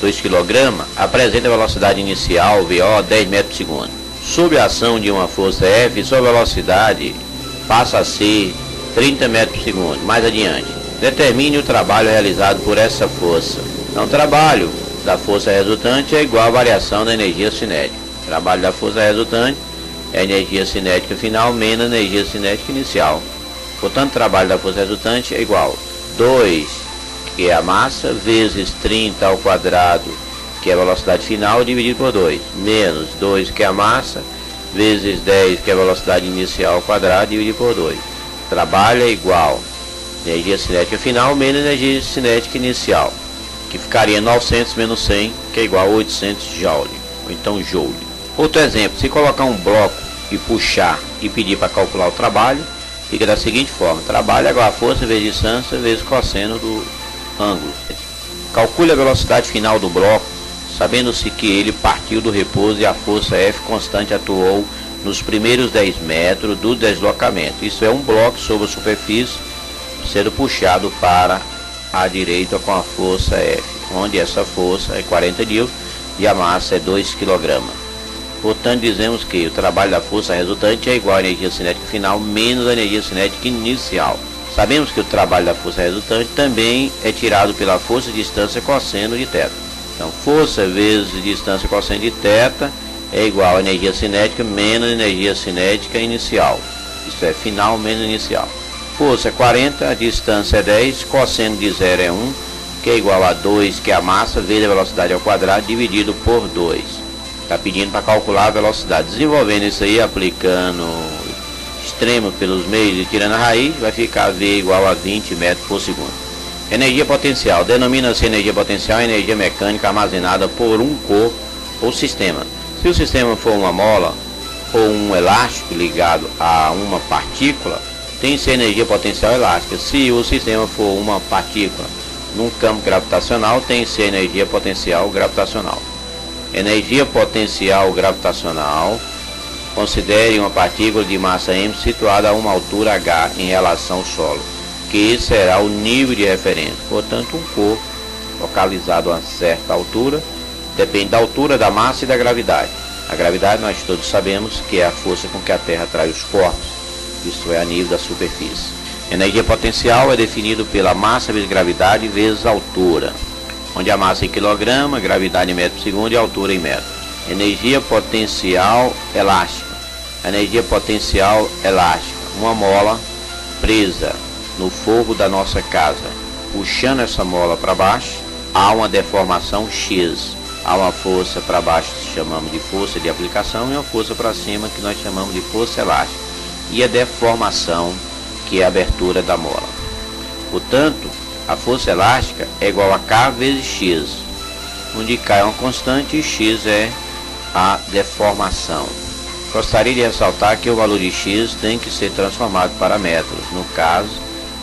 2 kg apresenta velocidade inicial VO 10 metros por segundo. Sob a ação de uma força F, sua velocidade passa a ser 30 metros por segundo. Mais adiante, determine o trabalho realizado por essa força. Então, o trabalho da força resultante é igual à variação da energia cinética. O trabalho da força resultante é a energia cinética final menos a energia cinética inicial. Portanto, o trabalho da força resultante é igual a 2, que é a massa, vezes 30 ao quadrado, que é a velocidade final, dividido por 2, menos 2, que é a massa, vezes 10, que é a velocidade inicial ao quadrado, dividido por 2. Trabalho é igual a energia cinética final menos energia cinética inicial, que ficaria 900 menos 100, que é igual a 800 joule, ou então joule. Outro exemplo: se colocar um bloco e puxar e pedir para calcular o trabalho, fica da seguinte forma: trabalho é igual a força vezes distância vezes cosseno do ângulo. Calcule a velocidade final do bloco, sabendo-se que ele partiu do repouso e a força F constante atuou nos primeiros 10 metros do deslocamento. Isso é um bloco sobre a superfície sendo puxado para a direita com a força F, onde essa força é 40 N e a massa é 2 kg. Portanto, dizemos que o trabalho da força resultante é igual à energia cinética final menos a energia cinética inicial. Sabemos que o trabalho da força resultante também é tirado pela força de distância cosseno de θ. Então, força vezes distância cosseno de θ é igual a energia cinética menos energia cinética inicial. Isso é final menos inicial. Força é 40, a distância é 10, cosseno de 0 é 1, que é igual a 2, que é a massa, vezes a velocidade ao quadrado, dividido por 2. Está pedindo para calcular a velocidade. Desenvolvendo isso aí, aplicando extremo pelos meios e tirando a raiz, vai ficar V igual a 20 metros por segundo. Energia potencial. Denomina-se energia potencial a energia mecânica armazenada por um corpo ou sistema. Se o sistema for uma mola ou um elástico ligado a uma partícula, tem-se energia potencial elástica. Se o sistema for uma partícula num campo gravitacional, tem-se energia potencial gravitacional. Energia potencial gravitacional. Considere uma partícula de massa m situada a uma altura h em relação ao solo, que será o nível de referência. Portanto, um corpo localizado a uma certa altura depende da altura, da massa e da gravidade. A gravidade nós todos sabemos que é a força com que a Terra atrai os corpos, isto é, a nível da superfície. Energia potencial é definido pela massa vezes gravidade vezes altura, onde a massa é em quilograma, gravidade em metro por segundo e a altura em metro. Energia potencial elástica. A energia potencial elástica, uma mola presa no forro da nossa casa, puxando essa mola para baixo, há uma deformação X. Há uma força para baixo que chamamos de força de aplicação e uma força para cima que nós chamamos de força elástica. E a deformação, que é a abertura da mola. Portanto, a força elástica é igual a K vezes X, onde K é uma constante e X é a deformação. Gostaria de ressaltar que o valor de X tem que ser transformado para metros, no caso,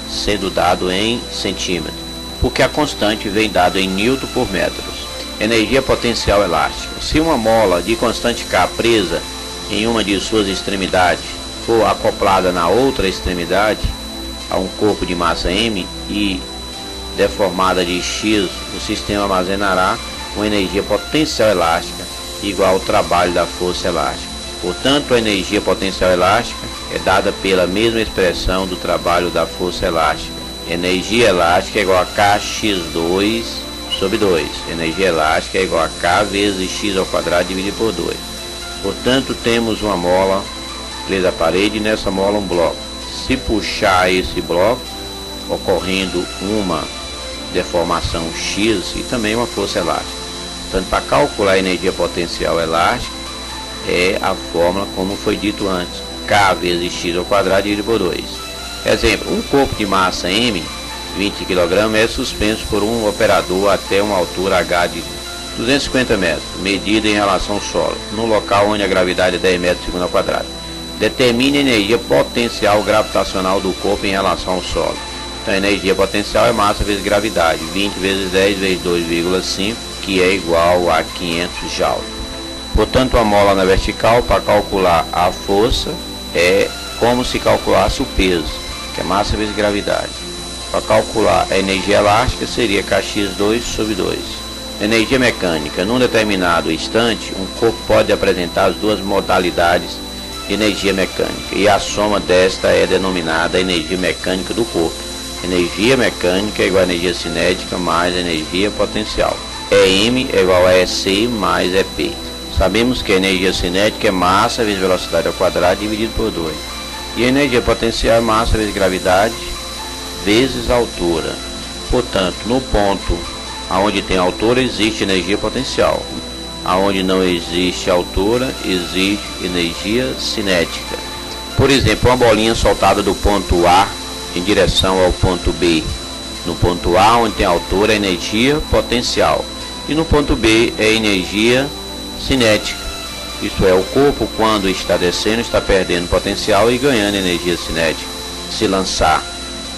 sendo dado em centímetros, porque a constante vem dado em Newton por metros. Energia potencial elástica. Se uma mola de constante K presa em uma de suas extremidades for acoplada na outra extremidade a um corpo de massa m e deformada de X, o sistema armazenará uma energia potencial elástica igual ao trabalho da força elástica. Portanto, a energia potencial elástica é dada pela mesma expressão do trabalho da força elástica. Energia elástica é igual a Kx2 sobre 2. Energia elástica é igual a K vezes x ao quadrado dividido por 2. Portanto, temos uma mola presa à parede e nessa mola um bloco. Se puxar esse bloco, ocorrendo uma deformação X e também uma força elástica. Portanto, para calcular a energia potencial elástica, é a fórmula como foi dito antes. K vezes x ao quadrado dividido por 2. Exemplo, um corpo de massa M, 20 kg, é suspenso por um operador até uma altura H de 250 metros, medida em relação ao solo, no local onde a gravidade é 10 metros por segundo ao quadrado. Determine a energia potencial gravitacional do corpo em relação ao solo. Então, a energia potencial é massa vezes gravidade, 20 vezes 10 vezes 2,5, que é igual a 500 joules. Portanto, a mola na vertical, para calcular a força, é como se calculasse o peso, que é massa vezes gravidade. Para calcular a energia elástica, seria kx2 sobre 2. Energia mecânica. Num determinado instante, um corpo pode apresentar as duas modalidades de energia mecânica, e a soma desta é denominada energia mecânica do corpo. Energia mecânica é igual a energia cinética mais energia potencial. EM é igual a EC mais EP. Sabemos que a energia cinética é massa vezes velocidade ao quadrado dividido por 2. E a energia potencial é massa vezes gravidade vezes altura. Portanto, no ponto onde tem altura existe energia potencial. Aonde não existe altura, existe energia cinética. Por exemplo, uma bolinha soltada do ponto A em direção ao ponto B. No ponto A, onde tem altura, é energia potencial. E no ponto B é energia cinética. Isto é, o corpo, quando está descendo, está perdendo potencial e ganhando energia cinética. Se lançar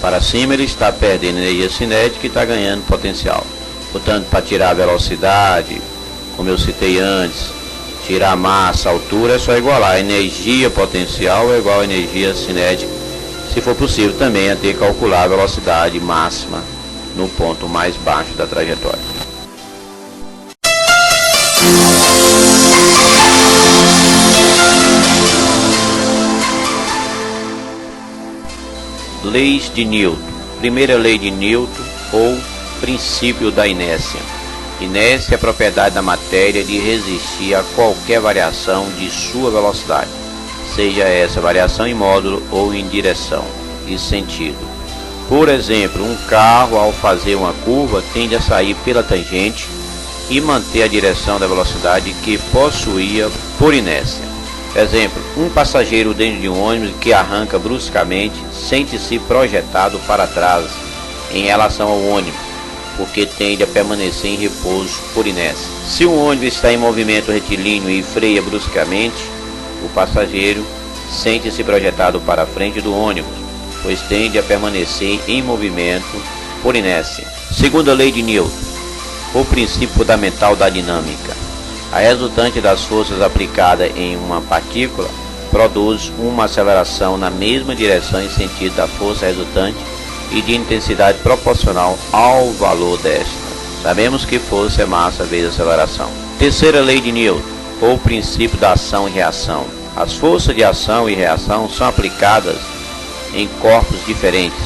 para cima, ele está perdendo energia cinética e está ganhando potencial. Portanto, para tirar a velocidade, como eu citei antes, tirar a massa, a altura, é só igualar. A energia potencial é igual a energia cinética. Se for possível, também é ter que calcular a velocidade máxima no ponto mais baixo da trajetória. Leis de Newton. Primeira lei de Newton, ou princípio da inércia. Inércia é a propriedade da matéria de resistir a qualquer variação de sua velocidade, seja essa variação em módulo ou em direção e sentido. Por exemplo, um carro, ao fazer uma curva, tende a sair pela tangente e manter a direção da velocidade que possuía por inércia. Exemplo, um passageiro dentro de um ônibus que arranca bruscamente sente-se projetado para trás em relação ao ônibus, porque tende a permanecer em repouso por inércia. Se um ônibus está em movimento retilíneo e freia bruscamente, o passageiro sente-se projetado para a frente do ônibus, pois tende a permanecer em movimento por inércia. Segunda lei de Newton, o princípio fundamental da dinâmica. A resultante das forças aplicadas em uma partícula produz uma aceleração na mesma direção e sentido da força resultante e de intensidade proporcional ao valor desta. Sabemos que força é massa vezes aceleração. Terceira lei de Newton, ou princípio da ação e reação. As forças de ação e reação são aplicadas em corpos diferentes,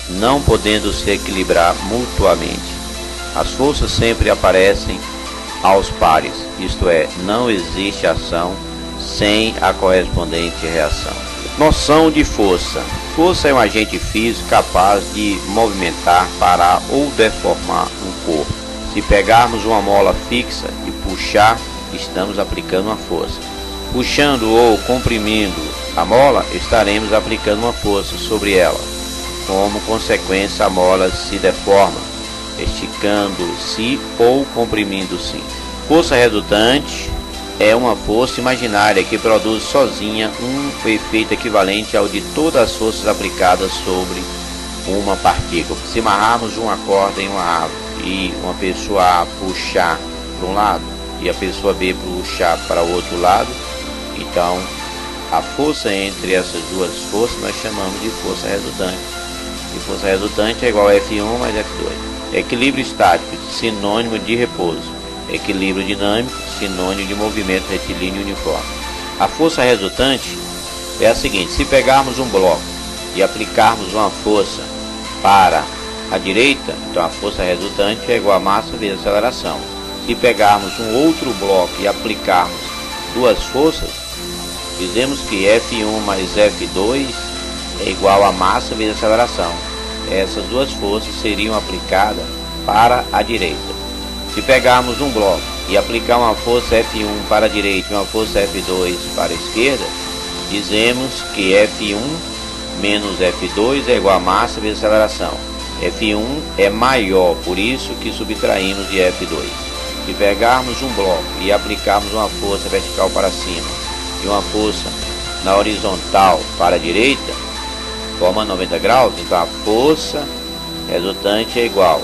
não podendo se equilibrar mutuamente. As forças sempre aparecem aos pares, isto é, não existe ação sem a correspondente reação. Noção de força. Força é um agente físico capaz de movimentar, parar ou deformar um corpo. Se pegarmos uma mola fixa e puxar, estamos aplicando uma força. Puxando ou comprimindo a mola, estaremos aplicando uma força sobre ela. Como consequência, a mola se deforma, esticando-se ou comprimindo-se. Força resultante é uma força imaginária que produz sozinha um efeito equivalente ao de todas as forças aplicadas sobre uma partícula. Se amarrarmos uma corda em uma árvore e uma pessoa A puxar para um lado e a pessoa B puxar para o outro lado, então a força entre essas duas forças nós chamamos de força resultante. E força resultante é igual a F1 mais F2. Equilíbrio estático, sinônimo de repouso. Equilíbrio dinâmico, sinônimo de movimento retilíneo uniforme. A força resultante é a seguinte: se pegarmos um bloco e aplicarmos uma força para a direita, então a força resultante é igual a massa vezes aceleração. Se pegarmos um outro bloco e aplicarmos duas forças, dizemos que F1 mais F2 é igual a massa vezes aceleração. Essas duas forças seriam aplicadas para a direita. Se pegarmos um bloco e aplicar uma força F1 para a direita e uma força F2 para a esquerda, dizemos que F1 menos F2 é igual a massa vezes aceleração. F1 é maior, por isso que subtraímos de F2. Se pegarmos um bloco e aplicarmos uma força vertical para cima e uma força na horizontal para a direita, forma 90 graus, então a força resultante é igual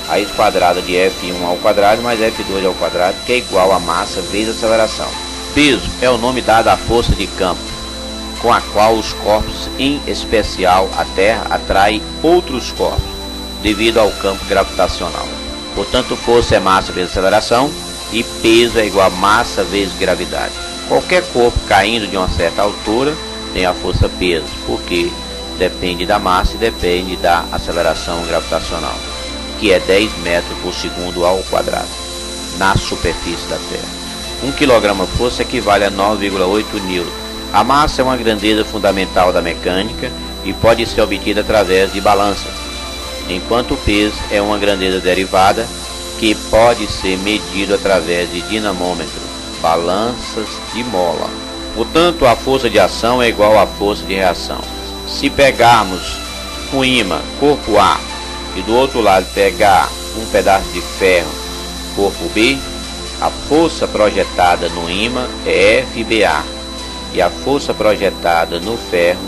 a raiz quadrada de F1 ao quadrado mais F2 ao quadrado, que é igual a massa vezes aceleração. Peso é o nome dado à força de campo, com a qual os corpos, em especial a Terra, atraem outros corpos, devido ao campo gravitacional. Portanto, força é massa vezes aceleração e peso é igual a massa vezes gravidade. Qualquer corpo caindo de uma certa altura tem a força peso, porque depende da massa e depende da aceleração gravitacional, que é 10 metros por segundo ao quadrado, na superfície da Terra. 1 kg-força equivale a 9,8 N. A massa é uma grandeza fundamental da mecânica e pode ser obtida através de balanças, enquanto o peso é uma grandeza derivada que pode ser medido através de dinamômetro, balanças de mola. Portanto, a força de ação é igual à força de reação. Se pegarmos um ímã, corpo A, e do outro lado pegar um pedaço de ferro, corpo B, a força projetada no ímã é FBA e a força projetada no ferro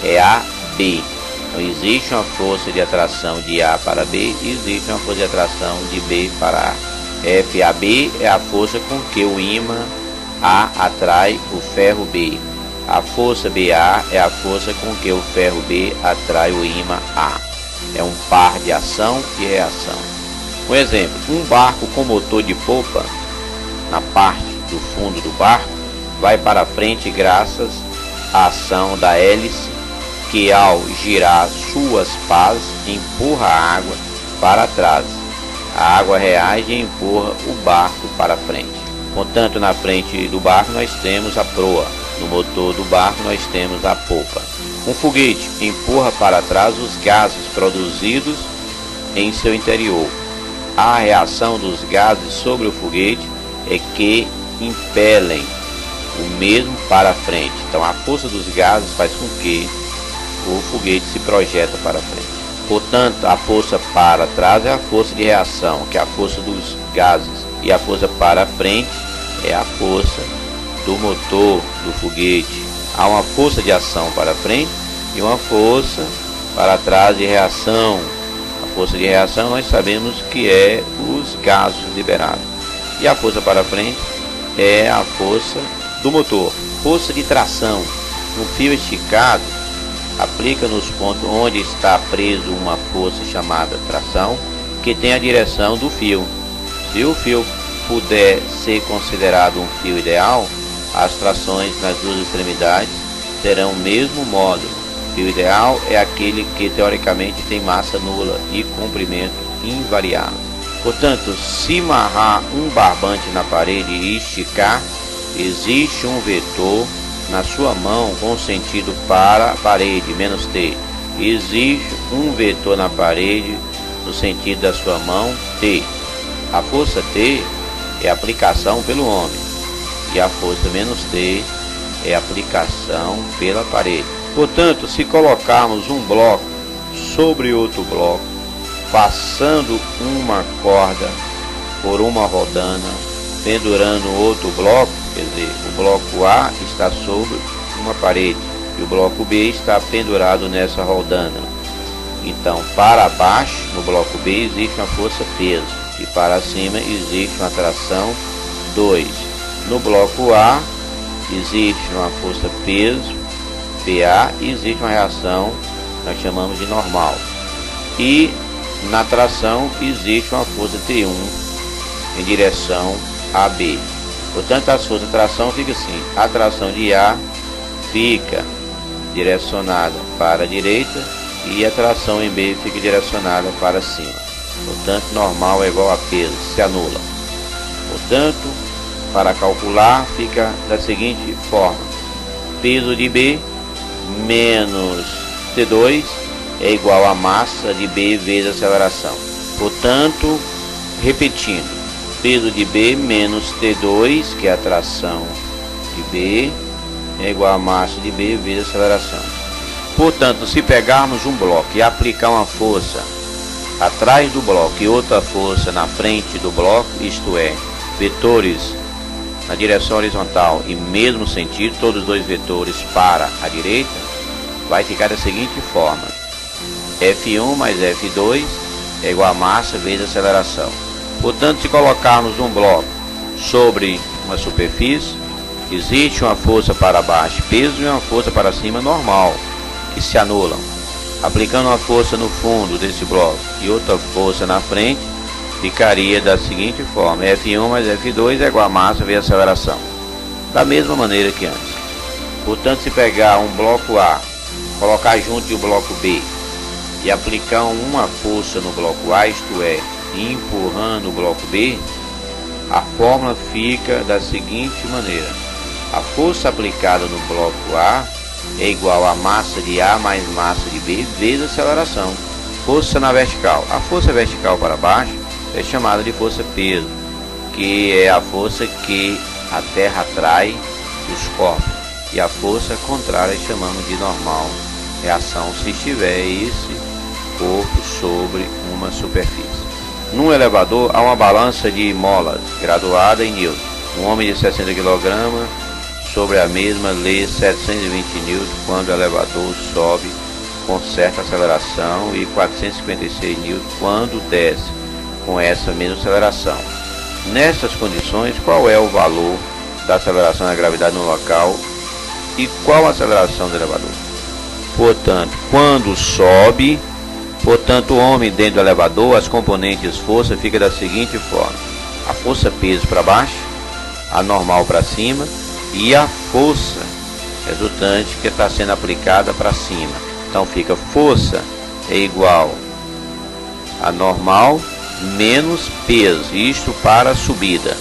é AB. Então existe uma força de atração de A para B e existe uma força de atração de B para A. FAB é a força com que o ímã A atrai o ferro B. A força BA é a força com que o ferro B atrai o ímã A. É um par de ação e reação. Um exemplo, um barco com motor de popa, na parte do fundo do barco, vai para frente graças à ação da hélice, que ao girar suas pás empurra a água para trás. A água reage e empurra o barco para frente. Portanto, na frente do barco nós temos a proa, no motor do barco nós temos a popa. Um foguete empurra para trás os gases produzidos em seu interior. A reação dos gases sobre o foguete é que impelem o mesmo para frente. Então a força dos gases faz com que o foguete se projeta para frente. Portanto, a força para trás é a força de reação, que é a força dos gases, e a força para frente é a força do motor do foguete. Há uma força de ação para frente e uma força para trás de reação. A força de reação nós sabemos que é os gases liberados. E a força para frente é a força do motor. Força de tração. Um fio esticado aplica nos pontos onde está preso uma força chamada tração, que tem a direção do fio. Se o fio puder ser considerado um fio ideal, as trações nas duas extremidades terão o mesmo módulo. O fio ideal é aquele que teoricamente tem massa nula e comprimento invariável. Portanto, se amarrar um barbante na parede e esticar, existe um vetor na sua mão com sentido para a parede, menos T. Existe um vetor na parede no sentido da sua mão, T. A força T é aplicação pelo homem e a força menos T é aplicação pela parede. Portanto, se colocarmos um bloco sobre outro bloco, passando uma corda por uma rodana, pendurando outro bloco, quer dizer, o bloco A está sobre uma parede e o bloco B está pendurado nessa rodana. Então, para baixo, no bloco B, existe uma força peso e para cima existe uma tração 2. No bloco A, existe uma força peso, PA, e existe uma reação, nós chamamos de normal. E na tração existe uma força T1 em direção a B. Portanto, as forças de tração fica assim: a tração de A fica direcionada para a direita e a tração em B fica direcionada para cima. Portanto, normal é igual a peso, se anula. Portanto, para calcular fica da seguinte forma: peso de B menos T2 é igual a massa de B vezes aceleração. Portanto, repetindo, peso de B menos T2, que é a tração de B, é igual a massa de B vezes a aceleração. Portanto, se pegarmos um bloco e aplicar uma força atrás do bloco e outra força na frente do bloco, isto é, vetores na direção horizontal e mesmo sentido, todos os dois vetores para a direita, vai ficar da seguinte forma: F1 mais F2 é igual a massa vezes a aceleração. Portanto, se colocarmos um bloco sobre uma superfície, existe uma força para baixo, peso, e uma força para cima normal, que se anulam. Aplicando uma força no fundo desse bloco e outra força na frente, ficaria da seguinte forma: F1 mais F2 é igual a massa vezes a aceleração. Da mesma maneira que antes. Portanto, se pegar um bloco A, colocar junto de um bloco B e aplicar uma força no bloco A, isto é, empurrando o bloco B, a fórmula fica da seguinte maneira: a força aplicada no bloco A é igual a massa de A mais massa de B vezes a aceleração. Força na vertical. A força vertical para baixo é chamada de força peso, que é a força que a Terra atrai os corpos, e a força contrária chamamos de normal, reação se estiver esse corpo sobre uma superfície. Num elevador há uma balança de molas graduada em newton. Um homem de 60 kg sobre a mesma lê 720 N quando o elevador sobe com certa aceleração e 456 N quando desce com essa mesma aceleração. Nessas condições, qual é o valor da aceleração da gravidade no local e qual a aceleração do elevador? Portanto, quando sobe, o homem dentro do elevador, as componentes força fica da seguinte forma: a força peso para baixo, a normal para cima e a força resultante que está sendo aplicada para cima. Então fica força é igual a normal menos peso, isto para a subida.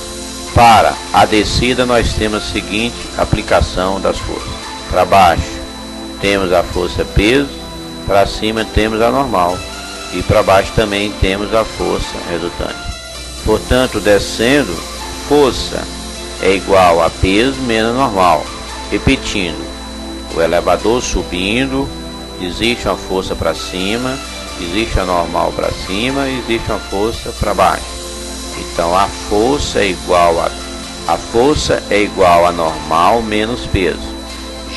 Para a descida nós temos a seguinte aplicação das forças: para baixo temos a força peso, para cima temos a normal e para baixo também temos a força resultante. Portanto, descendo, força é igual a peso menos normal. Repetindo, o elevador subindo, existe uma força para cima, existe a normal para cima e existe uma força para baixo. Então a força é igual a normal menos peso.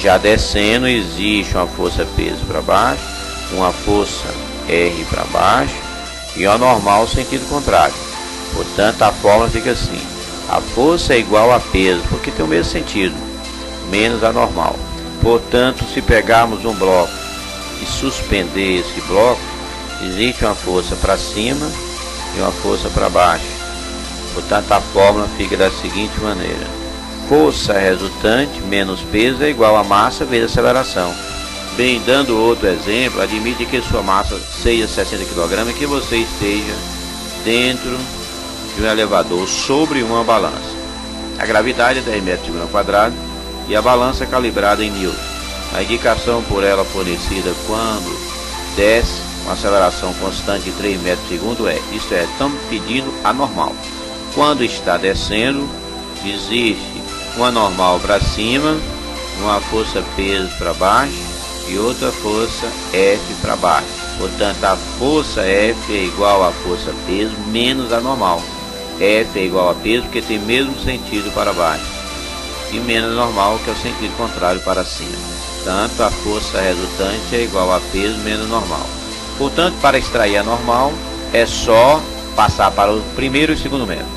Já descendo, existe uma força peso para baixo, uma força R para baixo e uma normal sentido contrário. Portanto, a fórmula fica assim: a força é igual a peso, porque tem o mesmo sentido, menos a normal. Portanto, se pegarmos um bloco e suspender esse bloco, existe uma força para cima e uma força para baixo. Portanto, a fórmula fica da seguinte maneira: força resultante menos peso é igual a massa vezes aceleração. Bem, dando outro exemplo, admite que sua massa seja 60 kg e que você esteja dentro de um elevador sobre uma balança. A gravidade é 10 metros por segundo quadrado e a balança é calibrada em newton. A indicação por ela fornecida quando desce com aceleração constante de 3 metros por segundo é, isto é, estamos pedindo a normal. Quando está descendo, existe uma normal para cima, uma força peso para baixo e outra força F para baixo. Portanto, a força F é igual a força peso menos a normal. F é igual a peso porque tem mesmo sentido para baixo e menos normal, que é o sentido contrário para cima. Portanto, a força resultante é igual a peso menos normal. Portanto, para extrair a normal é só passar para o primeiro e segundo método.